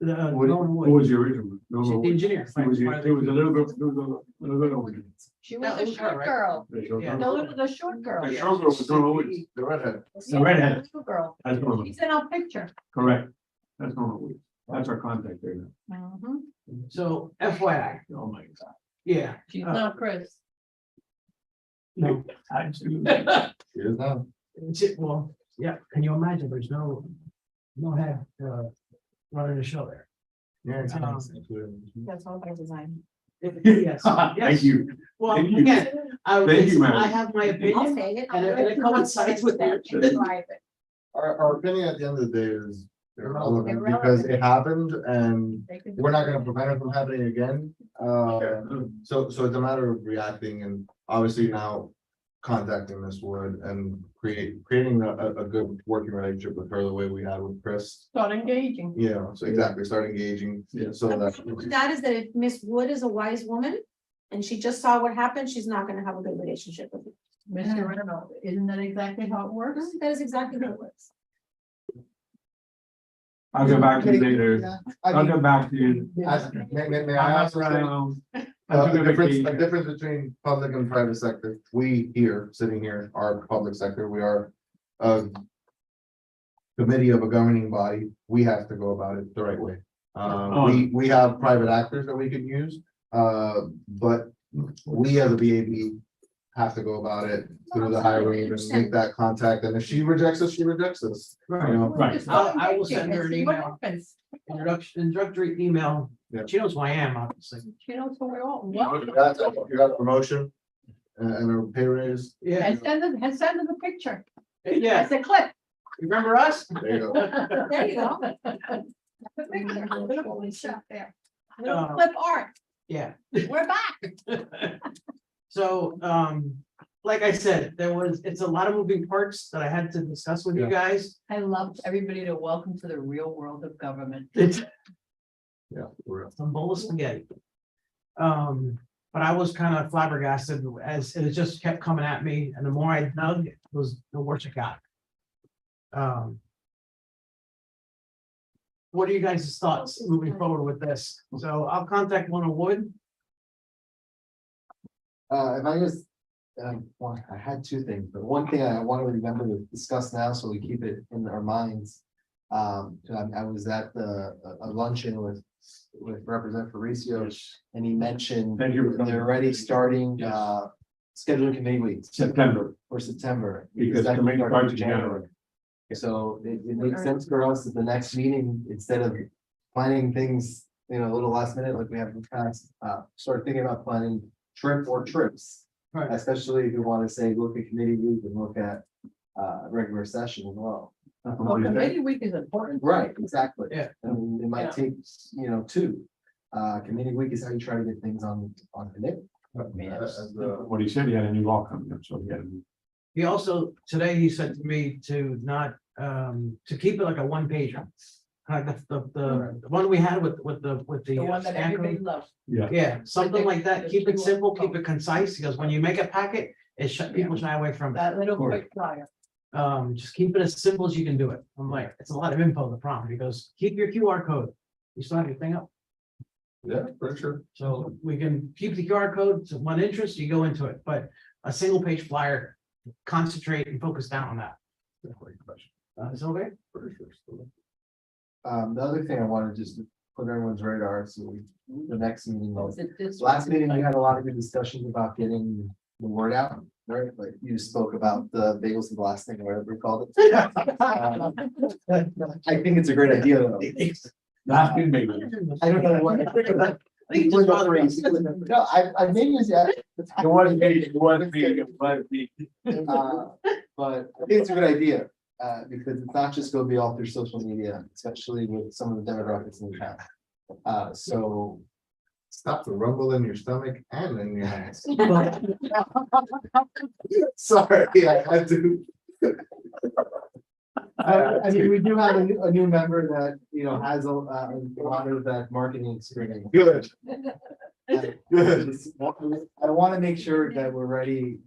Who was the original? The engineer. It was a little bit over. She That was was a her, short right? girl. Yeah. The short girl. The short girl was always, The redhead. the redhead. Little girl. That's normal. She's in our picture. Correct. That's normal. That's our contact there now. Mhm. So FYI, Oh my God. yeah. She's not Chris. No. Here's now. Well, yeah, can you imagine? There's no head running the show there. Yeah. it's nice. That's all by design. Yes. Thank Yes. you. Well, Thank you. again, Thank you, ma'am. I have my I'll opinion, say it. and it coincides with that. Our opinion at the end of the day is irrelevant Irrelevant. because it happened and They could- we're not gonna prevent it from happening again. So it's a matter of reacting and obviously now contacting Ms. Wood and creating a good working relationship with her the way we had with Chris. Start engaging. Yeah, so exactly, start engaging. Yeah. So that. That is that if Miss Wood is a wise woman and she just saw what happened, she's not gonna have a good relationship with you. Mr. Reynolds, isn't that exactly how it works? That is exactly how it works. I'll get back to you later. Yeah, I I'll mean, get back to you. may I ask the difference between public and private sector? We here, sitting here, are public sector, we are a committee of a governing body, we have to go about it the right way. We have private actors that we could use, but we as a BAB have to go about it through the high road and make that contact, and if she rejects us, she rejects us. You know? Right. Just start I will engaging send her and an see what email. happens. Introductory email. Yeah. She knows who I am, obviously. She knows who we're all. You got a promotion and a pay raise. Yeah, And send them the picture. yeah. It's a clip. Remember us? There you go. There you go. The picture. Little shot there. Little Uh, clip art. Yeah. We're back. So, like I said, it's a lot of moving parts that I had to discuss with you Yeah. guys. I love everybody to welcome to the real world of government. It's Yeah. for real. some bowl of spaghetti. But I was kind of flabbergasted as it just kept coming at me, and the more I dug, it was the worse it got. What are you guys' thoughts moving forward with this? So I'll contact Lona Wood. If I just, I had two things, but one thing I want to remember to discuss now, so we keep it in our minds. I was at a luncheon with Representative Fabricio, and he mentioned Thank you. they're already starting, scheduling committee weeks September, for September. because that committee started starts in January. So it makes sense for us at the next meeting, instead of planning things, you know, a little last minute like we have in the past, start thinking about planning trip or trips. Right. Especially if you want to say, look at committee week and look at, regular session as well. Well, committee week is important. Right, exactly. Yeah. And it might take, you know, two. Committee week is how you try to get things on committee. What he said, he had a new law coming up, so he had. He also, today he said to me to not, to keep it like a one pager. Like the one we had with the. The one that scan everybody code. loves. Yeah, something like that. Just Keep it do simple, one keep it concise, because when you make a packet, it people shy away from it. That little quick flyer. Just keep it as simple as you can do it. I'm like, it's a lot of info, the prompt. He goes, keep your QR code. You still have your thing up. Yeah, for sure. So we can keep the QR code to one interest, you go into it, but a single page flyer, concentrate and focus down on that. Is that okay? The other thing I wanted just to put on everyone's radar, so the next meeting, This- last meeting, we had a lot of good discussions about getting the word out, right? Like you spoke about the bagels and blasting, or whatever you called it. I think it's a great idea, though. Not in me. I don't know what. I think it's just rather- No, I maybe it's, yeah. It wasn't me, it wasn't me, it wasn't me. But I think it's a good idea, because it's not just gonna be all through social media, especially with some of the demographics in the town. So. Stop the rumble in your stomach and in your hands. Sorry, I had to. I mean, we do have a new member that, you know, has a lot of that marketing experience. Good. Good. I want to make sure that we're ready,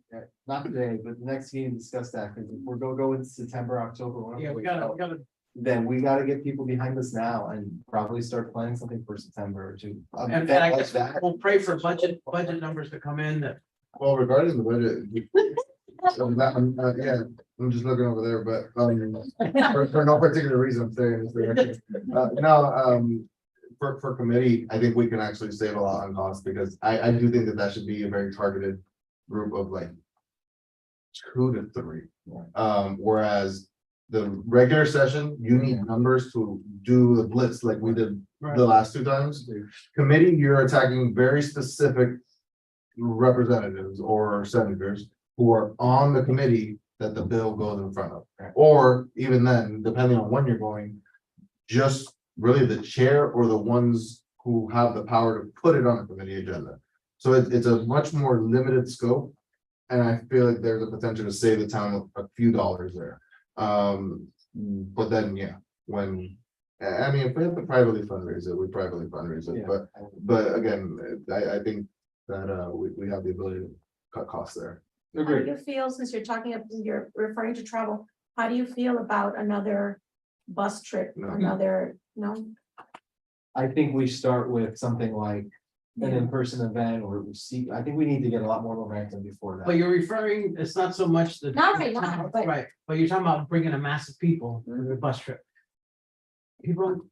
not today, but the next meeting to discuss that, because if we're gonna go into September, October. whenever Yeah, we go, gotta, Then we gotta get people behind us now and probably start planning something for September or two. and I guess we'll pray for budget numbers to come in that. Well, regarding the budget. So that, yeah, I'm just looking over there, but, for no particular reason, I'm saying this direction. No, for committee, I think we can actually save a lot on cost, because I do think that should be a very targeted group of like 2 to 3. Whereas the regular session, you need numbers to do the blitz like we did the last 2 times. Committee, you're attacking very specific representatives or senators who are on the committee that the bill goes in front of. Or even then, depending on when you're going, just really the chair or the ones who have the power to put it on a committee agenda. So it's a much more limited scope. And I feel like there's a potential to save the town a few dollars there. But then, yeah, when, I mean, if we have to privately fundraise it, we privately fundraise it, but again, I think that we have the ability to cut costs there. How do you feel, since you're referring to travel, how do you feel about another bus trip, No. no? I think we start with something like an in-person event, or I think we need to get a lot more momentum before that. But you're referring, it's not so much the. Not right now, but- Right, but you're talking about bringing a mass of people to a bus trip. People,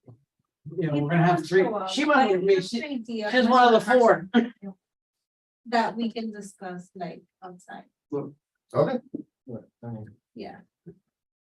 you know, we're gonna have 3, she might be, she's one of the 4. That we can discuss like outside. Okay. Yeah.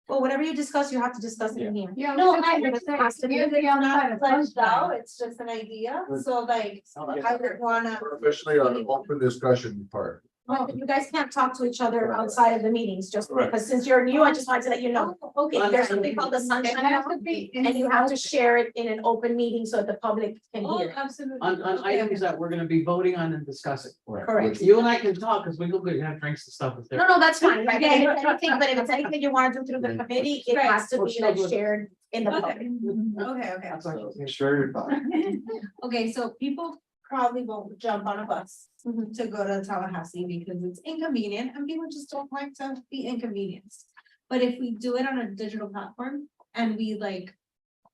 Well, whatever you discuss, you have to discuss it in here. Yeah. No, I understand. It's not fleshed out, it's just an idea, so like, I would wanna. We're officially on the open discussion part. Well, you guys can't talk to each other outside of the meetings, just because since you're new, I just wanted to let you know. Okay. There's something called the sunshine law, and you have to share it in an open meeting so that the public can Oh, hear. absolutely. On items that we're gonna be voting on and discussing. Correct. You and I can talk, because we go good, have drinks and stuff with No, there. that's fine, right? But if it's anything, but if it's anything you want to do through the committee, it has to be like shared in the public. Okay, That's actually- Sure, you're fine. Okay, so people probably won't jump on a bus Mhm. to go to Tallahassee because it's inconvenient and people just don't like to be inconvenienced. But if we do it on a digital platform and we like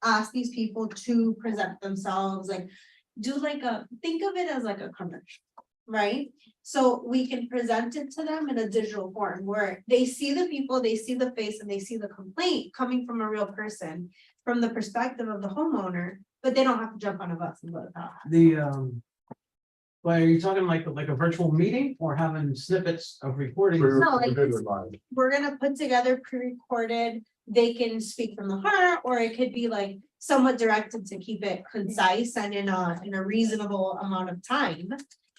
ask these people to present themselves, like do like think of it as like a commercial, right? So we can present it to them in a digital form where they see the people, they see the face and they see the complaint coming from a real person from the perspective of the homeowner, but they don't have to jump on a bus and go to Tallahassee. Well, are you talking like a virtual meeting or having snippets of recordings? No, like We're good with mine. We're gonna put together pre-recorded they can speak from the heart, or it could be like somewhat directed to keep it concise and in a reasonable amount of time.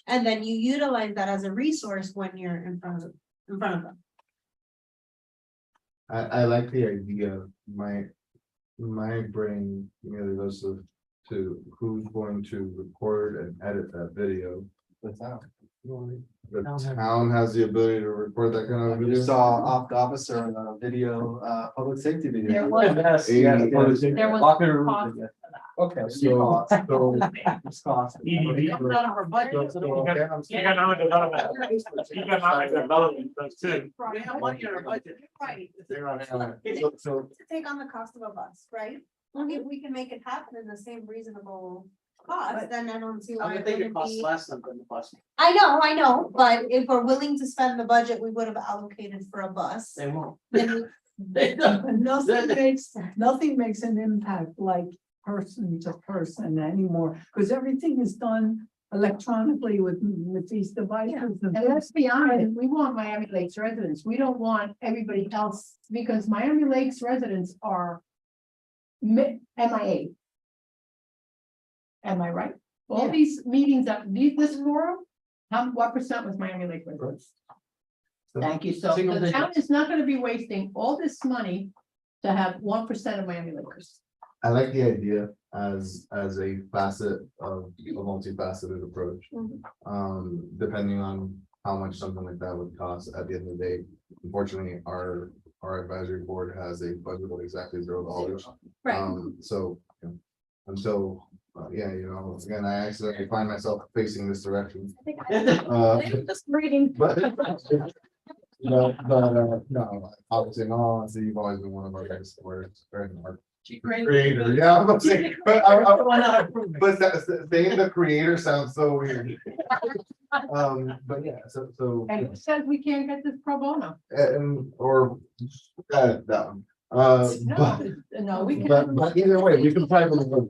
And then you utilize that as a resource when you're in front of them. I like the idea, my brain immediately goes to who's going to record and edit that video. That's how. The town has the ability to record that kind of We video. saw off the officer on a video, public safety video. There was- Yes, Yeah. yes. There was Lock it- cost. Okay. So, It's cost. Comes out of our budget. You got another development. You got another development, that's it. We have money in our budget. Right. So, To take on the cost of a bus, right? If we can make it happen in the same reasonable cost, then I don't see I why would it think it wouldn't costs be. less than the bus. I know, but if we're willing to spend the budget we would have allocated for a bus. They won't. Then They don't. Nothing makes an impact like person to person anymore, because everything is done electronically with these devices. And let's be honest, we want Miami Lakes residents. We don't want everybody else, because Miami Lakes residents are MIA. Am I right? All Yeah. these meetings this forum, what percent was Miami Lake residents? Thank you. So Single the town digits. is not gonna be wasting all this money to have 1% of Miami Lakers. I like the idea as a facet of a multifaceted approach. Depending on how much something like that would cost at the end of the day. Unfortunately, our advisory board has a budget of exactly $0. Right. So, you know, until, again, I accidentally find myself facing this direction. I'm just reading. But, no, obviously, no, honestly, you've always been one of our biggest supporters, very hard. Creator, yeah, I'm gonna say, but saying the creator sounds so weird. But yeah, so. And who says we can't get this pro bono? That one, No, we but can. either way, we can probably.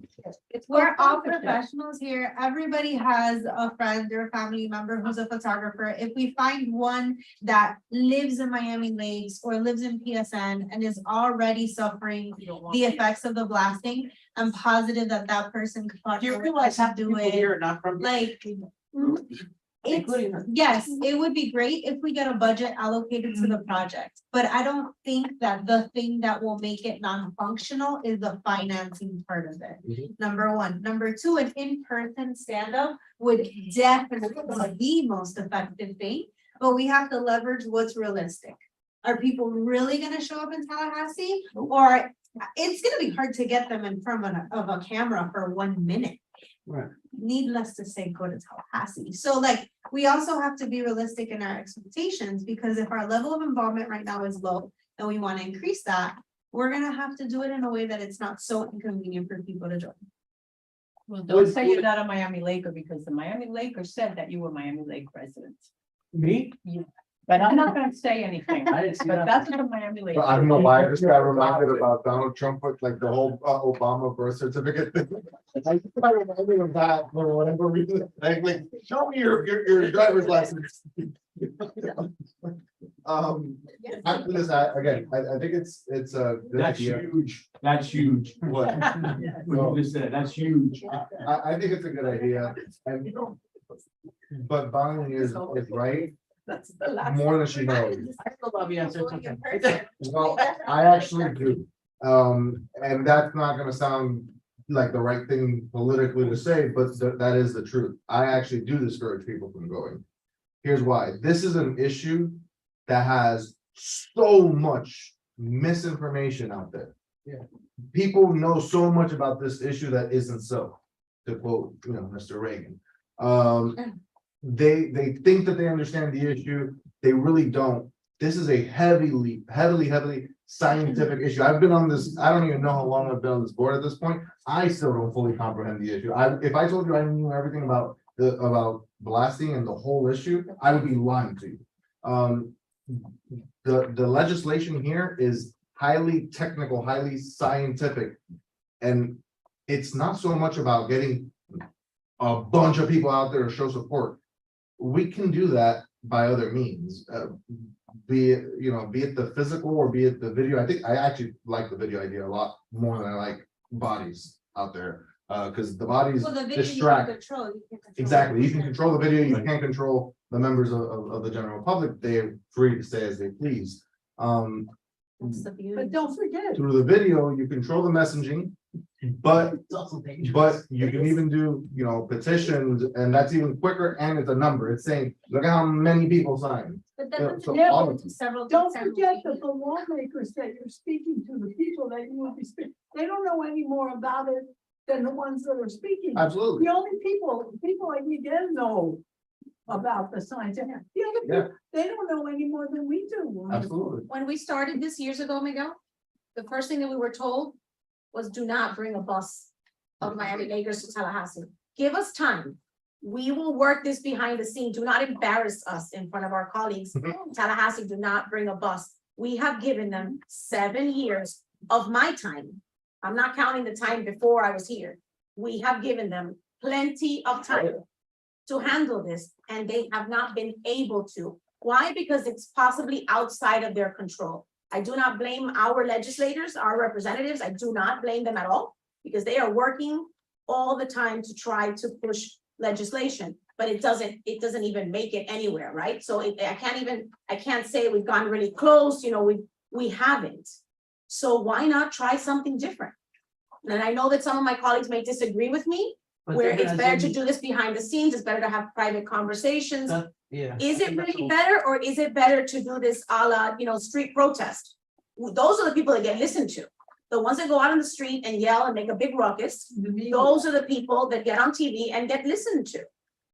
We're all professionals here. Everybody has a friend or a family member who's a photographer. If we find one that lives in Miami Lakes or lives in PSN and is already suffering the effects of the blasting, I'm positive that person could. Do you realize how do people it. here are not from? Like, Including her. yes, it would be great if we get a budget allocated to the project, but I don't think that the thing that will make it non-functional is the financing part of it. Number one. Number two, an in-person stand-up would definitely be the most effective thing, but we have to leverage what's realistic. Are people really gonna show up in Tallahassee? Or it's gonna be hard to get them in front of a camera for 1 minute. Right. Needless to say, go to Tallahassee. So like, we also have to be realistic in our expectations, because if our level of involvement right now is low and we want to increase that, we're gonna have to do it in a way that it's not so inconvenient for people to join. Well, don't say you're not a Miami Laker, because the Miami Lakers said that you were Miami Lake residents. Me? But I'm not gonna say anything, I didn't see but that. that's what the Miami Lake. I don't know why I just got reminded about Donald Trump with like the whole Obama birth certificate thing. I just got reminded of that for whatever reason. Like, show me your driver's license. Again, I think it's a good That's idea. huge, that's huge. What? What you just said, that's huge. I think it's a good idea, and but Bonnie is right, That's the last. more than she knows. I still love you, answer something. Well, I actually do. And that's not gonna sound like the right thing politically to say, but that is the truth. I actually do discourage people from going. Here's why. This is an issue that has so much misinformation out there. Yeah. People know so much about this issue that isn't so, to quote, Mr. Reagan. They think that they understand the issue. They really don't. This is a heavily scientific issue. I've been on this, I don't even know how long I've been on this board at this point. I still don't fully comprehend the issue. If I told you I knew everything about blasting and the whole issue, I would be lying to you. The legislation here is highly technical, highly scientific. And it's not so much about getting a bunch of people out there to show support. We can do that by other means. be it, be it the physical or be it the video. I think I actually like the video idea a lot more than I like bodies out there. Because the bodies Well, the video you can distract. control. You can control Exactly, you can it. control the video, you can't control the members of the general public, they're free to say as they please. That's the beauty. But don't forget, Through the video, you control the messaging, but It's also dangerous. But you can even do, petitions, and that's even quicker, and it's a number, it's saying, look at how many people signed. But Yeah, that's so all of them. several. don't several forget people. that the lawmakers that you're speaking to, the people that you will be speaking, they don't know any more about it than the ones that are speaking. Absolutely, The only people like Miguel know about the science. The other Yeah. people, they don't know any more than we do. absolutely. When we started this years ago, Miguel, the first thing that we were told was do not bring a bus of Miami Lakers to Tallahassee. Give us time. We will work this behind the scene. Do not embarrass us in front of our colleagues. Tallahassee, do not bring a bus. We have given them 7 years of my time. I'm not counting the time before I was here. We have given them plenty of time to handle this, and they have not been able to. Why? Because it's possibly outside of their control. I do not blame our legislators, our representatives. I do not blame them at all, because they are working all the time to try to push legislation, but it doesn't even make it anywhere, right? So I can't say we've gotten really close, we haven't. So why not try something different? And I know that some of my colleagues may disagree with me, But where then it's as better to in- do this behind the scenes, it's better to have private conversations. Yeah. Is I it think that's really all- better, or is it better to do this a la, street protest? Those are the people that get listened to. The ones that go out on the street and yell and make a big ruckus, those are the people that get on TV and get listened to.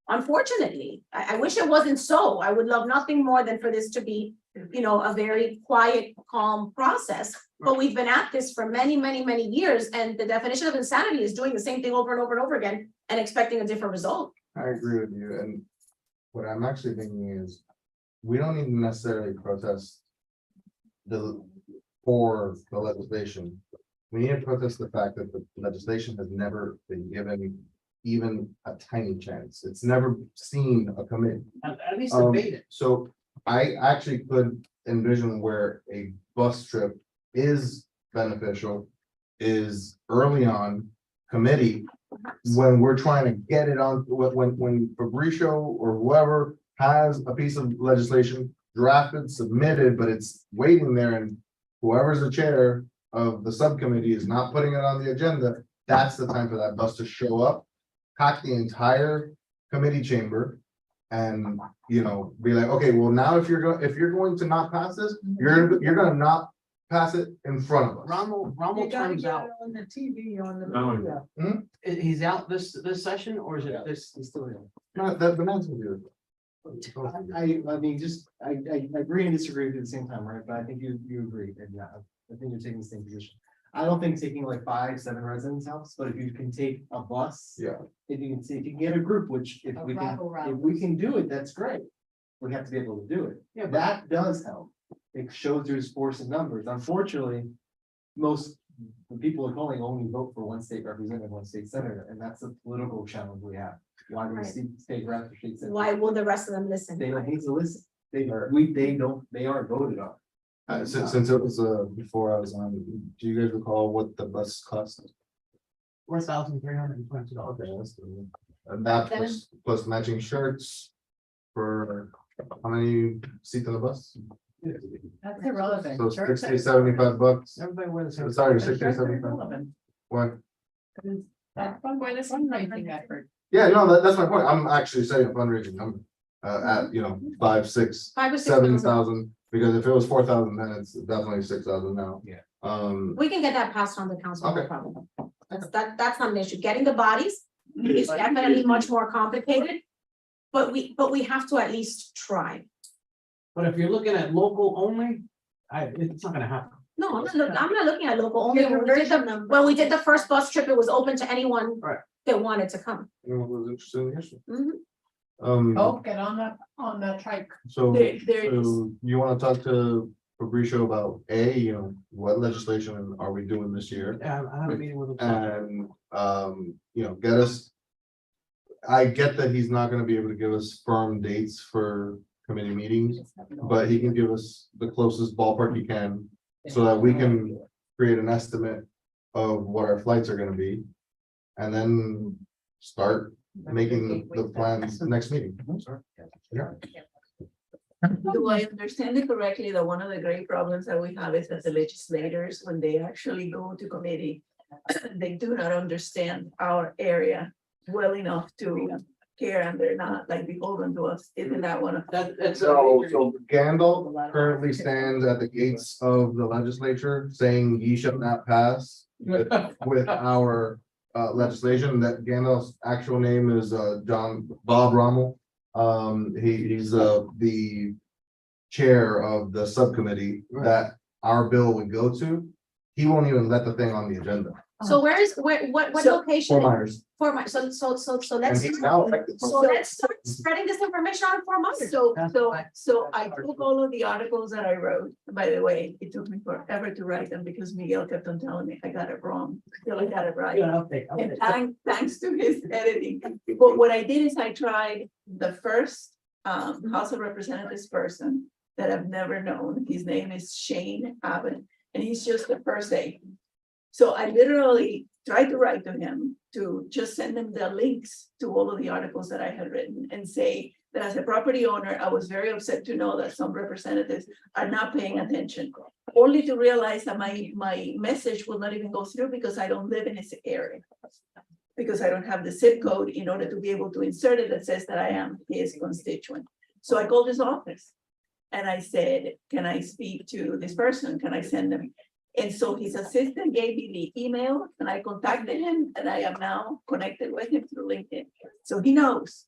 Unfortunately, I wish it wasn't so. I would love nothing more than for this to be, a very quiet, calm process. But we've been at this for many, many, many years, and the definition of insanity is doing the same thing over and over and over again and expecting a different result. I agree with you, and what I'm actually thinking is, we don't even necessarily protest for the legislation. We need to protest the fact that the legislation has never been given even a tiny chance. It's never seen a committee. At least debate it. So I actually could envision where a bus trip is beneficial, is early on committee. When we're trying to get it on, when Fabricio or whoever has a piece of legislation drafted, submitted, but it's waiting there, and whoever's the chair of the subcommittee is not putting it on the agenda, that's the time for that bus to show up, pack the entire committee chamber, and, be like, okay, well, now if you're going to not pass this, you're gonna not pass it in front of us. Rommel You gotta turns get out, it on the TV, on the No. media. he's out this session, or is it Yeah. this? He's still here. No, the man's gonna do it. I mean, I agree and disagree with you at the same time, right? But I think you agree, and yeah, I think you're taking the same position. I don't think taking like 5-7 residents helps, but if you can take a bus. Yeah. If you can get a group, which if we can do it, that's great. We have to be able to do it. Yeah, but- That does help. It shows there's force in numbers. Unfortunately, most the people are calling only vote for one state representative, one state senator, and that's a political challenge we have. Why do we Right. see state rep, state senator? Why will the rest of them listen? They don't need to listen. They aren't voted on. Since it was before I was on, do you guys recall what the bus cost? $4,320. Okay, that's good. And that plus matching shirts for how many seats in the bus? That's irrelevant. So Shirts are- $60-$75. Everybody wear the same. Sorry, Shirts are 60-75. irrelevant, What? 'cause That's fundraising effort. Yeah, no, that's my point. I'm actually saying a fundraising number. At, 5, 6, 5 or 6 7 thousand. thousand, because if it was 4,000, then it's definitely 6,000 now. Yeah. We can get that passed on to council, no Okay. problem. That's not an issue. Getting the bodies is definitely much more complicated. But we have to at least try. But if you're looking at local only, it's not gonna happen. No, I'm not looking at local only. Yeah, When we did the first bus trip, it was open to anyone Right. that wanted to come. Anyone who's interested in the issue? Mhm. Oh, get on the trike. So, There is- so you wanna talk to Fabricio about what legislation are we doing this year? Yeah, I have a meeting with him. And, get us. I get that he's not gonna be able to give us firm dates for committee meetings, but he can give us the closest ballpark he can so that we can create an estimate of what our flights are gonna be. And then start making the plans next meeting. Yeah. Do I understand it correctly that one of the great problems that we have is that the legislators, when they actually go to committee, they do not understand our area well enough to care, and they're not like beholden to us. Isn't that one of That's. So Gandalf currently stands at the gates of the legislature saying ye shall not pass with our legislation. That Gandalf's actual name is Bob Rommel. He's the chair of the subcommittee that our bill would go to. He won't even let the thing on the agenda. So what So- location? Fort Myers. Fort Myers, so And let's, he's now affected. so let's start spreading this information on Fort Myers. So I took all of the articles that I wrote. By the way, it took me forever to write them because Miguel kept on telling me I got it wrong. Still I got it right. And thanks to his editing. But what I did is I tried the first House of Representatives person that I've never known. His name is Shane Abbott, and he's just the first aide. So I literally tried to write to him to just send him the links to all of the articles that I had written and say that as a property owner, I was very upset to know that some representatives are not paying attention. Only to realize that my message will not even go through because I don't live in this area. Because I don't have the zip code in order to be able to insert it that says that I am his constituent. So I called his office and I said, can I speak to this person? Can I send them? And so his assistant gave me the email and I contacted him and I am now connected with him through LinkedIn. So he knows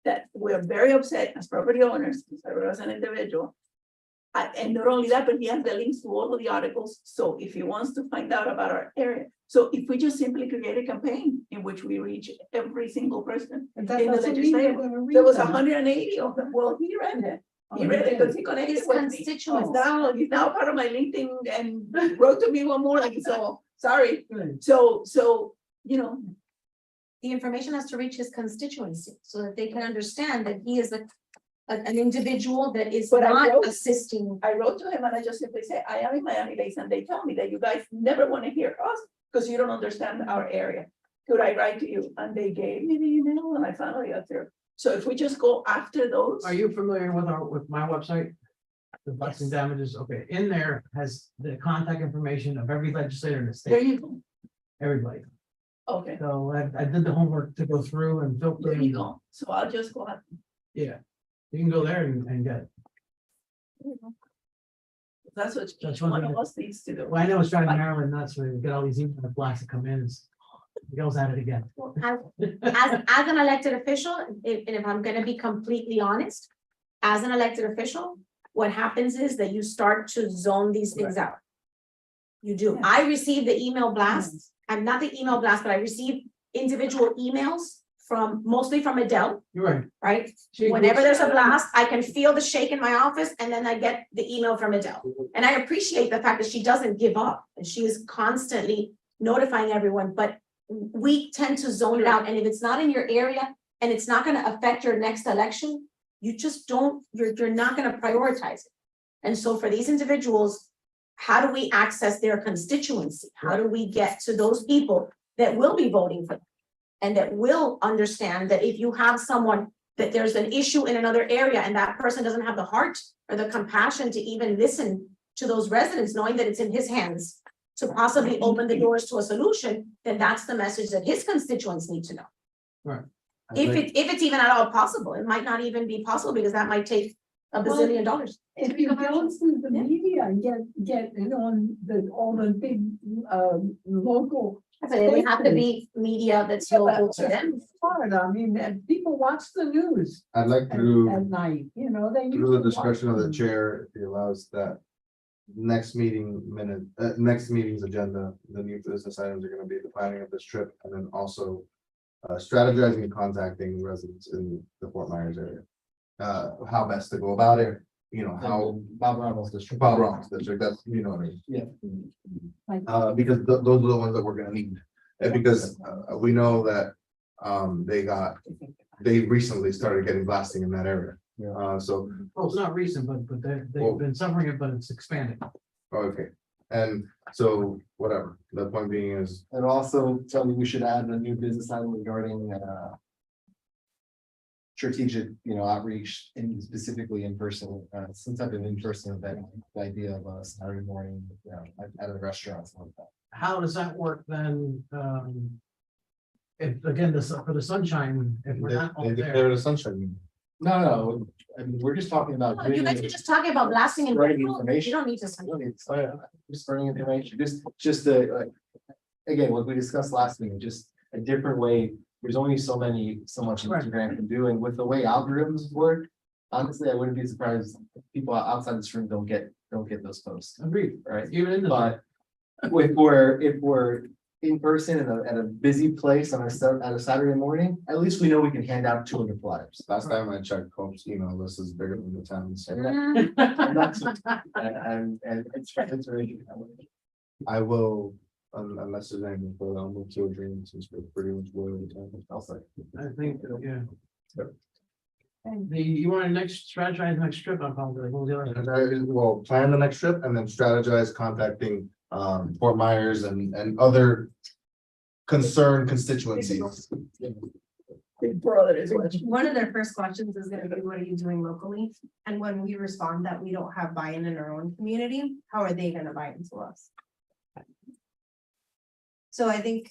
that we're very upset as property owners, as an individual. And not only that, but he has the links to all of the articles. So if he wants to find out about our area, so if we just simply create a campaign in which we reach every single person in the legislature, there was 180 of them. Well, he read it. He read it because he connected His with me. constituents. He's now part of my LinkedIn and wrote to me one morning. So sorry. So you know, The information has to reach his constituency so that they can understand that he is an individual that is But I not wrote- assisting. I wrote to him and I just simply said, I am in Miami-Dade, and they tell me that you guys never want to hear us because you don't understand our area. Could I write to you? And they gave me the email and I finally got through. So if we just go after those. Are you familiar with my website? The Bucks and Damages, okay, in there has the contact information of every legislator in the There state, you go. everybody. Okay, So I did the homework to go through and filter. there you go. So I'll just go after. Yeah, you can go there and get it. That's what That's each one one thing of that- us needs to do. Well, I know it's driving Maryland nuts when you get all these email blasts that come in. It goes at it again. As an elected official, and if I'm gonna be completely honest, as an elected official, what happens is that you start to zone these things out. You do. I receive the email blasts. I'm not the email blast, but I receive individual emails mostly from Adele, You're right. right? She Whenever includes- there's a blast, I can feel the shake in my office and then I get the email from Adele. And I appreciate the fact that she doesn't give up and she is constantly notifying everyone, but we tend to zone it out. And if it's not in your area and it's not gonna affect your next election, you just don't, you're not gonna prioritize it. And so for these individuals, how do we access their constituency? How do we get to those people that will be voting for them? And that will understand that if you have someone, that there's an issue in another area and that person doesn't have the heart or the compassion to even listen to those residents, knowing that it's in his hands to possibly open the doors to a solution, then that's the message that his constituents need to know. Right. If it's even at all possible, it might not even be possible because that might take $1 bazillion. If you go through the media and get it on all the big, local. But it would have to be media that's local to them. Florida, I mean, and people watch the news I'd like at through night, you know, they. the usually watch discretion of the news. chair, if he allows that. Next next meeting's agenda, the new business items are gonna be the planning of this trip and then also. Strategizing and contacting residents in the Fort Myers area. How best to go about it, you know, how Bob Rommel's district. Bob Ross district, that's, you know what I mean? Yeah. Because those are the ones that we're gonna need, and because we know that they recently started getting blasting in that area. So, Well, it's not recent, but they've Well- been suffering it, but it's expanding. okay, and so, whatever, the point being is, And also tell me we should add a new business item regarding strategic, outreach in specifically in person, some type of in-person event, the idea of a Saturday morning, at a restaurant, something like that. How does that work then? If, again, for the sunshine, if we're not all they there. declare it a sunshine. No, I mean, we're just talking about. No, you guys are just talking about blasting in Spreading general. You information. don't need to. I don't need to- Just spreading information, just the, again, what we discussed last meeting, just a different way. There's only so much Right. Instagram can do, and with the way algorithms work, honestly, I wouldn't be surprised if people outside this room don't get those posts, Agreed, right? even in the. But if we're in person at a busy place on a Saturday morning, at least we know we can hand out 200 flyers. Last time I checked, Cope's email list is bigger than the town's. And that's, and it's very. I will, unless there's anything further, I'll move to adjourn since we're pretty much boiling the time. I'll say. I think, yeah. Yep. You want to next strategize next trip, I'll call it, what was the other? And I will plan the next trip and then strategize contacting Fort Myers and other concerned constituencies. Big brother is what. One of their first questions is gonna be, what are you doing locally? And when we respond that we don't have buy-in in our own community, how are they gonna buy into us? So I think,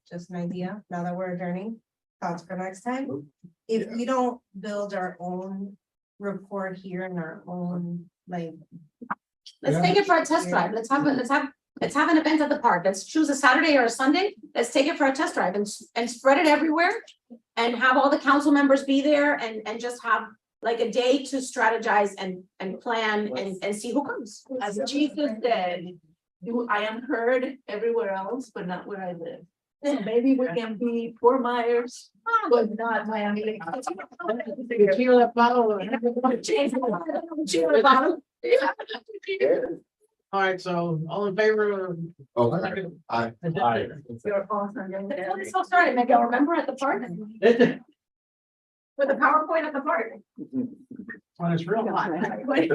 just an idea, now that we're adjourning, thoughts for next time. If we don't build our own report here in our own, Let's take it for a test drive. Let's have an event at the park. Let's choose a Saturday or a Sunday. Let's take it for a test drive and spread it everywhere. And have all the council members be there and just have like a day to strategize and plan and see who comes. As Jesus said, I am heard everywhere else, but not where I live. So maybe we can be Fort Myers, but not Miami. Tequila bottle. All right, so all in favor of. Okay. Aye. Aye. You're awesome. Before this all started, Miguel, remember at the park? With the PowerPoint at the park. When it's real hot. Wait.